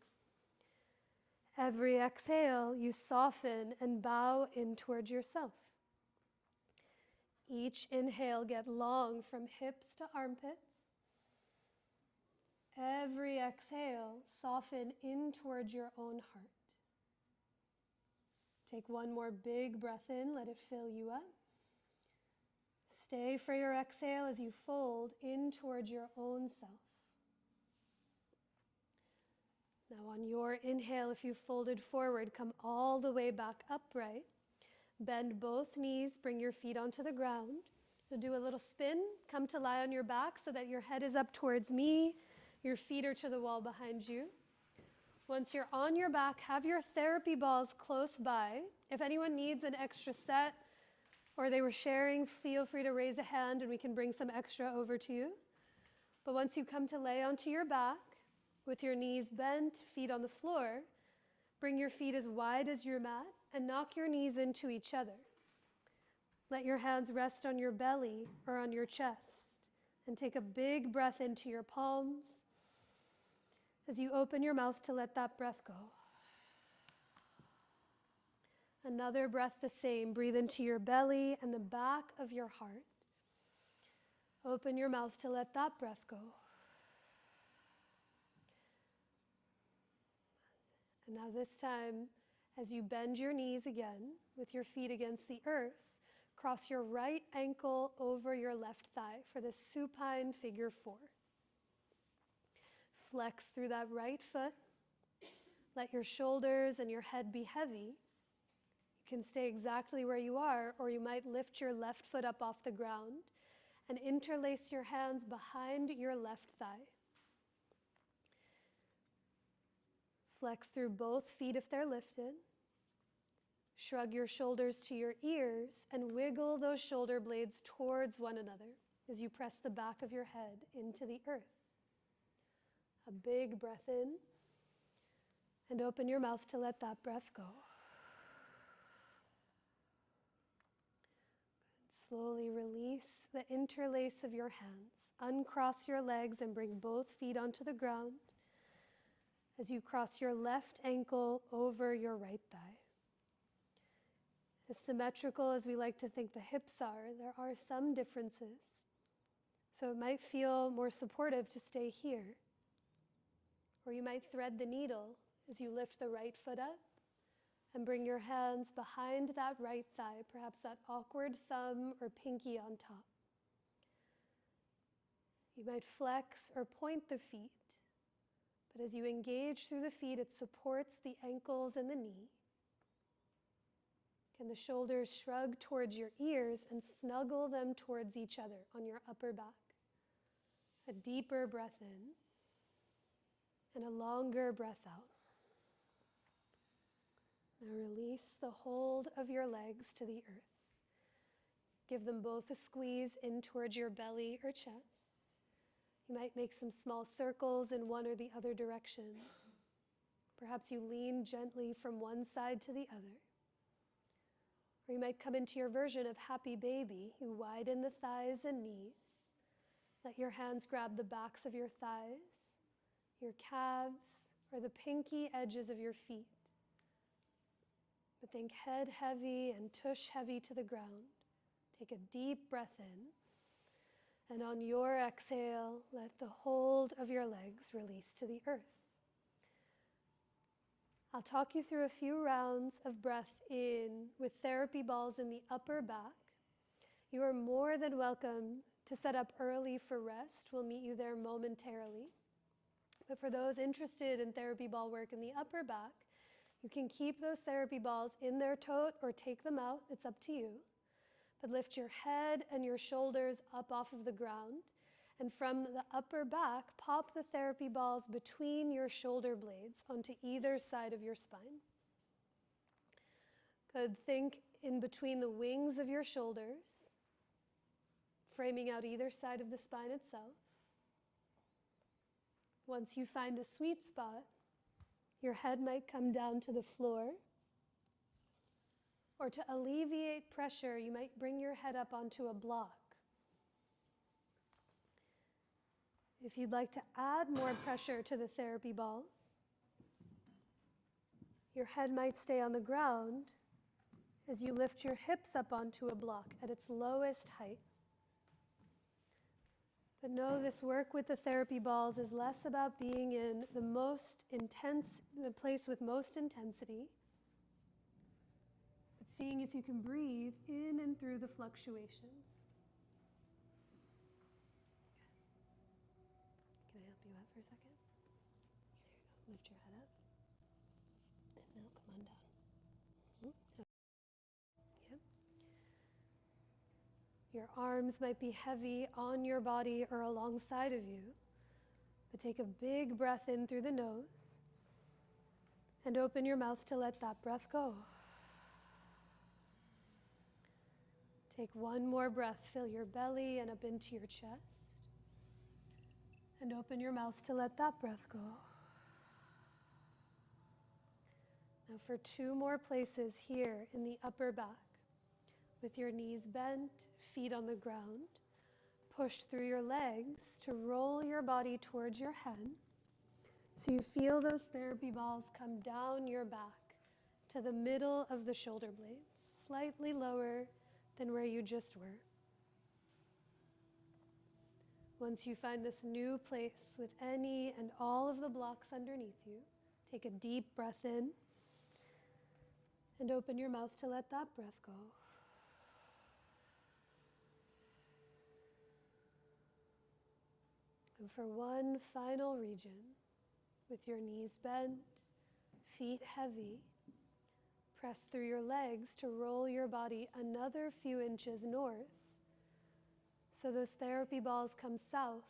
Every exhale, you soften and bow in towards yourself. Each inhale, get long from hips to armpits. Every exhale, soften in towards your own heart. Take one more big breath in, let it fill you up. Stay for your exhale as you fold in towards your own self. Now on your inhale, if you folded forward, come all the way back upright. Bend both knees, bring your feet onto the ground. You'll do a little spin, come to lie on your back so that your head is up towards me, your feet are to the wall behind you. Once you're on your back, have your therapy balls close by. If anyone needs an extra set or they were sharing, feel free to raise a hand and we can bring some extra over to you. But once you come to lay onto your back, with your knees bent, feet on the floor, bring your feet as wide as your mat and knock your knees into each other. Let your hands rest on your belly or on your chest and take a big breath into your palms as you open your mouth to let that breath go. Another breath the same. Breathe into your belly and the back of your heart. Open your mouth to let that breath go. And now this time, as you bend your knees again, with your feet against the earth, cross your right ankle over your left thigh for the supine figure 4. Flex through that right foot. Let your shoulders and your head be heavy. You can stay exactly where you are, or you might lift your left foot up off the ground and interlace your hands behind your left thigh. Flex through both feet if they're lifted. Shrug your shoulders to your ears and wiggle those shoulder blades towards one another as you press the back of your head into the earth. A big breath in and open your mouth to let that breath go. Slowly release the interlace of your hands. Uncross your legs and bring both feet onto the ground as you cross your left ankle over your right thigh. As symmetrical as we like to think the hips are, there are some differences. So it might feel more supportive to stay here. Or you might thread the needle as you lift the right foot up and bring your hands behind that right thigh, perhaps that awkward thumb or pinky on top. You might flex or point the feet, but as you engage through the feet, it supports the ankles and the knee. Can the shoulders shrug towards your ears and snuggle them towards each other on your upper back? A deeper breath in and a longer breath out. Now release the hold of your legs to the earth. Give them both a squeeze in towards your belly or chest. You might make some small circles in one or the other direction. Perhaps you lean gently from one side to the other. Or you might come into your version of happy baby. You widen the thighs and knees. Let your hands grab the backs of your thighs, your calves, or the pinky edges of your feet. But think head heavy and tush heavy to the ground. Take a deep breath in. And on your exhale, let the hold of your legs release to the earth. I'll talk you through a few rounds of breath in with therapy balls in the upper back. You are more than welcome to set up early for rest. We'll meet you there momentarily. But for those interested in therapy ball work in the upper back, you can keep those therapy balls in their tote or take them out. It's up to you. But lift your head and your shoulders up off of the ground. And from the upper back, pop the therapy balls between your shoulder blades onto either side of your spine. Good. Think in between the wings of your shoulders, framing out either side of the spine itself. Once you find a sweet spot, your head might come down to the floor. Or to alleviate pressure, you might bring your head up onto a block. If you'd like to add more pressure to the therapy balls, your head might stay on the ground as you lift your hips up onto a block at its lowest height. But know this work with the therapy balls is less about being in the place with most intensity, but seeing if you can breathe in and through the fluctuations. Can I help you out for a second? There you go. Lift your head up. And now come on down. Yep. Your arms might be heavy on your body or alongside of you, but take a big breath in through the nose and open your mouth to let that breath go. Take one more breath, fill your belly and up into your chest. And open your mouth to let that breath go. Now for 2 more places here in the upper back. With your knees bent, feet on the ground. Push through your legs to roll your body towards your head. So you feel those therapy balls come down your back to the middle of the shoulder blades, slightly lower than where you just were. Once you find this new place with any and all of the blocks underneath you, take a deep breath in and open your mouth to let that breath go. And for one final region, with your knees bent, feet heavy, press through your legs to roll your body another few inches north. So those therapy balls come south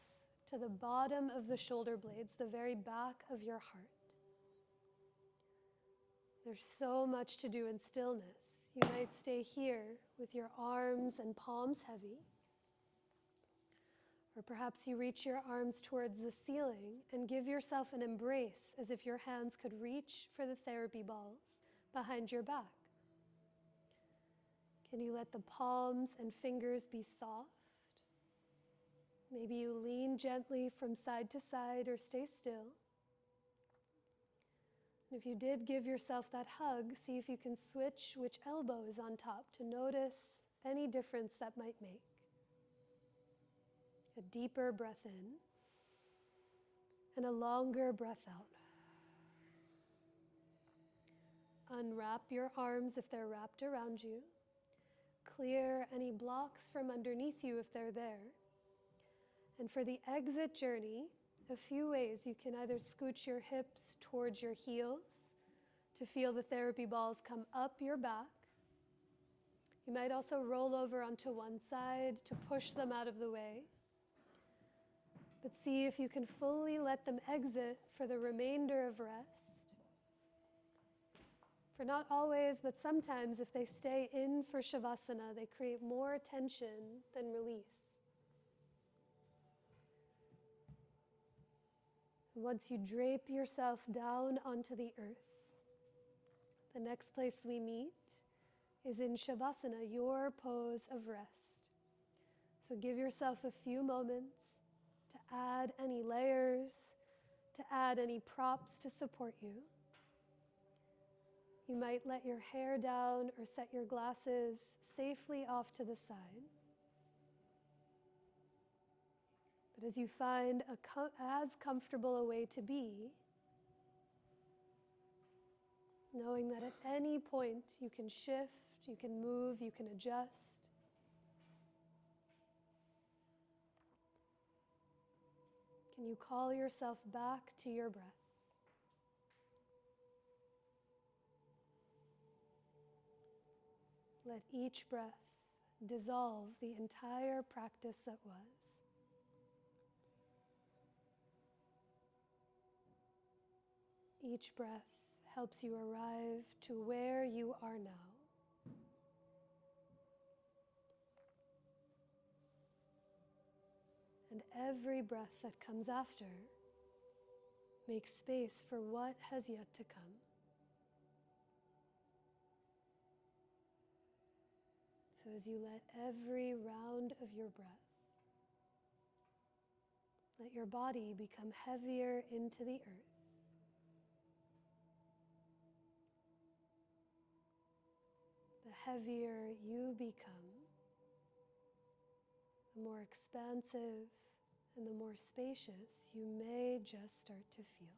to the bottom of the shoulder blades, the very back of your heart. There's so much to do in stillness. You might stay here with your arms and palms heavy. Or perhaps you reach your arms towards the ceiling and give yourself an embrace as if your hands could reach for the therapy balls behind your back. Can you let the palms and fingers be soft? Maybe you lean gently from side to side or stay still. And if you did give yourself that hug, see if you can switch which elbow is on top to notice any difference that might make. A deeper breath in and a longer breath out. Unwrap your arms if they're wrapped around you. Clear any blocks from underneath you if they're there. And for the exit journey, a few ways. You can either scooch your hips towards your heels to feel the therapy balls come up your back. You might also roll over onto one side to push them out of the way. But see if you can fully let them exit for the remainder of rest. For not always, but sometimes if they stay in for Shavasana, they create more tension than release. And once you drape yourself down onto the earth, the next place we meet is in Shavasana, your pose of rest. So give yourself a few moments to add any layers, to add any props to support you. You might let your hair down or set your glasses safely off to the side. But as you find as comfortable a way to be, knowing that at any point you can shift, you can move, you can adjust. Can you call yourself back to your breath? Let each breath dissolve the entire practice that was. Each breath helps you arrive to where you are now. And every breath that comes after makes space for what has yet to come. So as you let every round of your breath, let your body become heavier into the earth. The heavier you become, the more expansive and the more spacious you may just start to feel.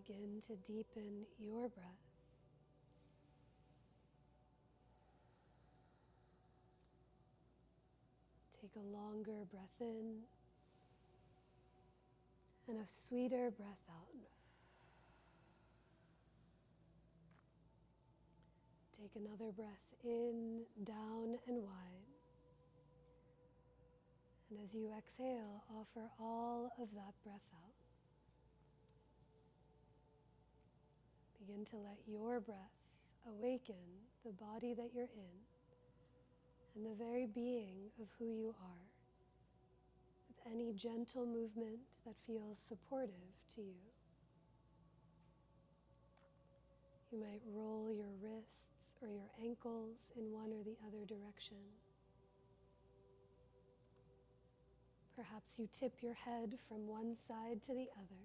Begin to deepen your breath. Take a longer breath in and a sweeter breath out. Take another breath in, down and wide. And as you exhale, offer all of that breath out. Begin to let your breath awaken the body that you're in and the very being of who you are, with any gentle movement that feels supportive to you. You might roll your wrists or your ankles in one or the other direction. Perhaps you tip your head from one side to the other,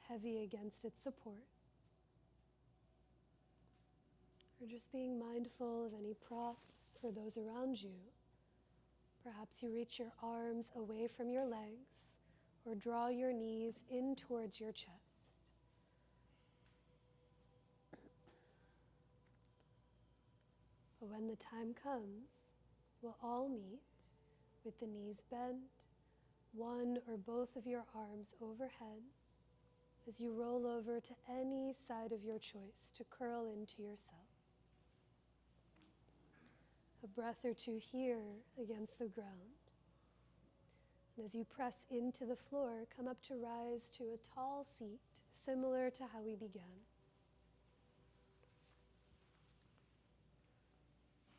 heavy against its support. or just being mindful of any props or those around you. Perhaps you reach your arms away from your legs or draw your knees in towards your chest. But when the time comes, we'll all meet with the knees bent, one or both of your arms overhead, as you roll over to any side of your choice to curl into yourself. A breath or two here against the ground. And as you press into the floor, come up to rise to a tall seat, similar to how we began.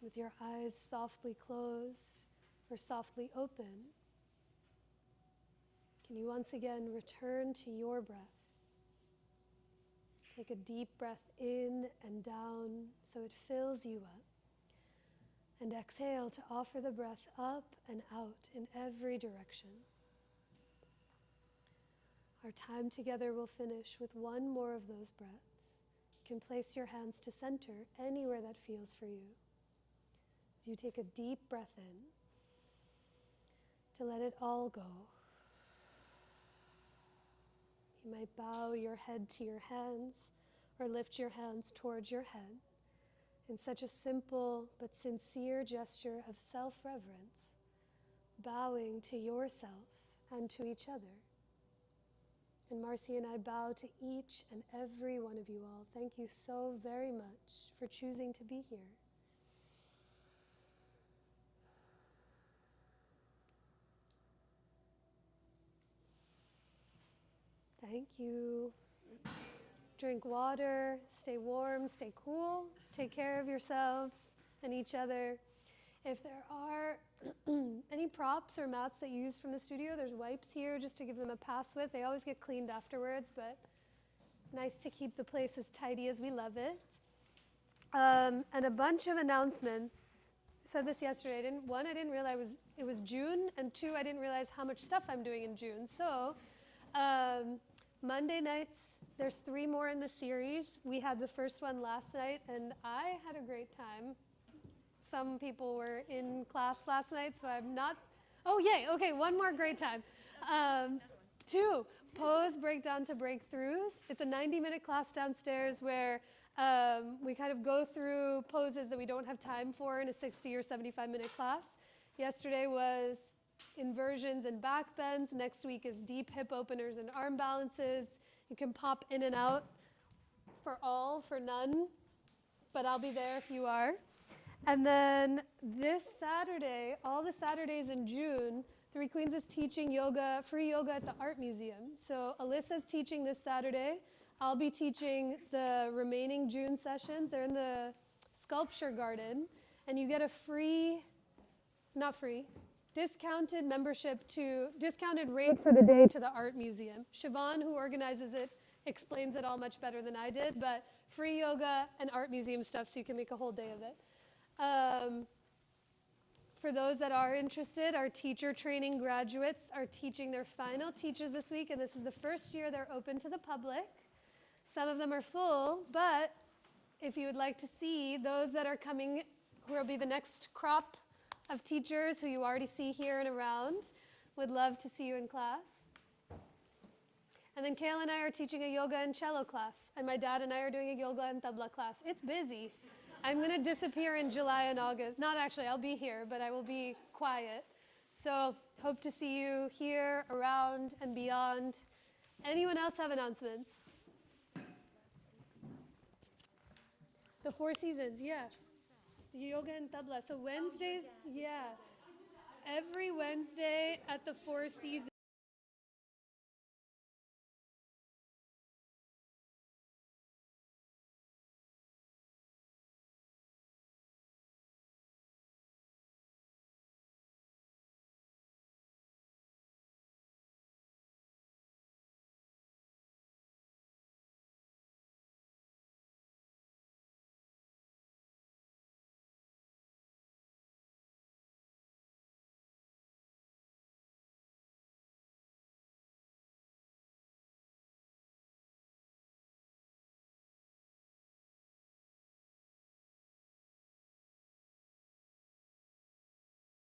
With your eyes softly closed or softly open, can you once again return to your breath? Take a deep breath in and down so it fills you up. And exhale to offer the breath up and out in every direction. Our time together will finish with one more of those breaths. You can place your hands to center anywhere that feels for you. As you take a deep breath in, to let it all go. You might bow your head to your hands or lift your hands towards your head in such a simple but sincere gesture of self-reverence, bowing to yourself and to each other. And Marcy and I bow to each and every one of you all. Thank you so very much for choosing to be here. Thank you. Drink water, stay warm, stay cool, take care of yourselves and each other. If there are any props or mats that you use from the studio, there's wipes here just to give them a pass with. They always get cleaned afterwards, but nice to keep the place as tidy as we love it. And a bunch of announcements. I said this yesterday. I didn't realize it was June, and two, I didn't realize how much stuff I'm doing in June. So Monday nights, there's 3 more in the series. We had the first one last night, and I had a great time. Some people were in class last night, so I'm not. Oh, yay. Okay, one more great time. 2, Pose Breakdown to Breakthroughs. It's a 90-minute class downstairs where we kind of go through poses that we don't have time for in a 60 or 75-minute class. Yesterday was inversions and back bends. Next week is deep hip openers and arm balances. You can pop in and out for none, but I'll be there if you are. And then this Saturday, all the Saturdays in June, Three Queens is teaching yoga, free yoga at the Art Museum. So Alyssa's teaching this Saturday. I'll be teaching the remaining June sessions. They're in the sculpture garden. And you get a discounted discounted rate for the day to the Art Museum. Siobhan, who organizes it, explains it all much better than I did, but free yoga and Art Museum stuff so you can make a whole day of it. For those that are interested, our teacher training graduates are teaching their final teachers this week, and this is the first year they're open to the public. Some of them are full, but if you would like to see those that are coming, who will be the next crop of teachers who you already see here and around, would love to see you in class. And then Kayla and I are teaching a yoga and cello class, and my dad and I are doing a yoga and tabla class. It's busy. I'm going to disappear in July and August. Not actually, I'll be here, but I will be quiet. So hope to see you here, around, and beyond. Anyone else have announcements? The Four Seasons, yeah. The yoga and tabla. So Wednesdays, yeah. Every Wednesday at the Four Seasons.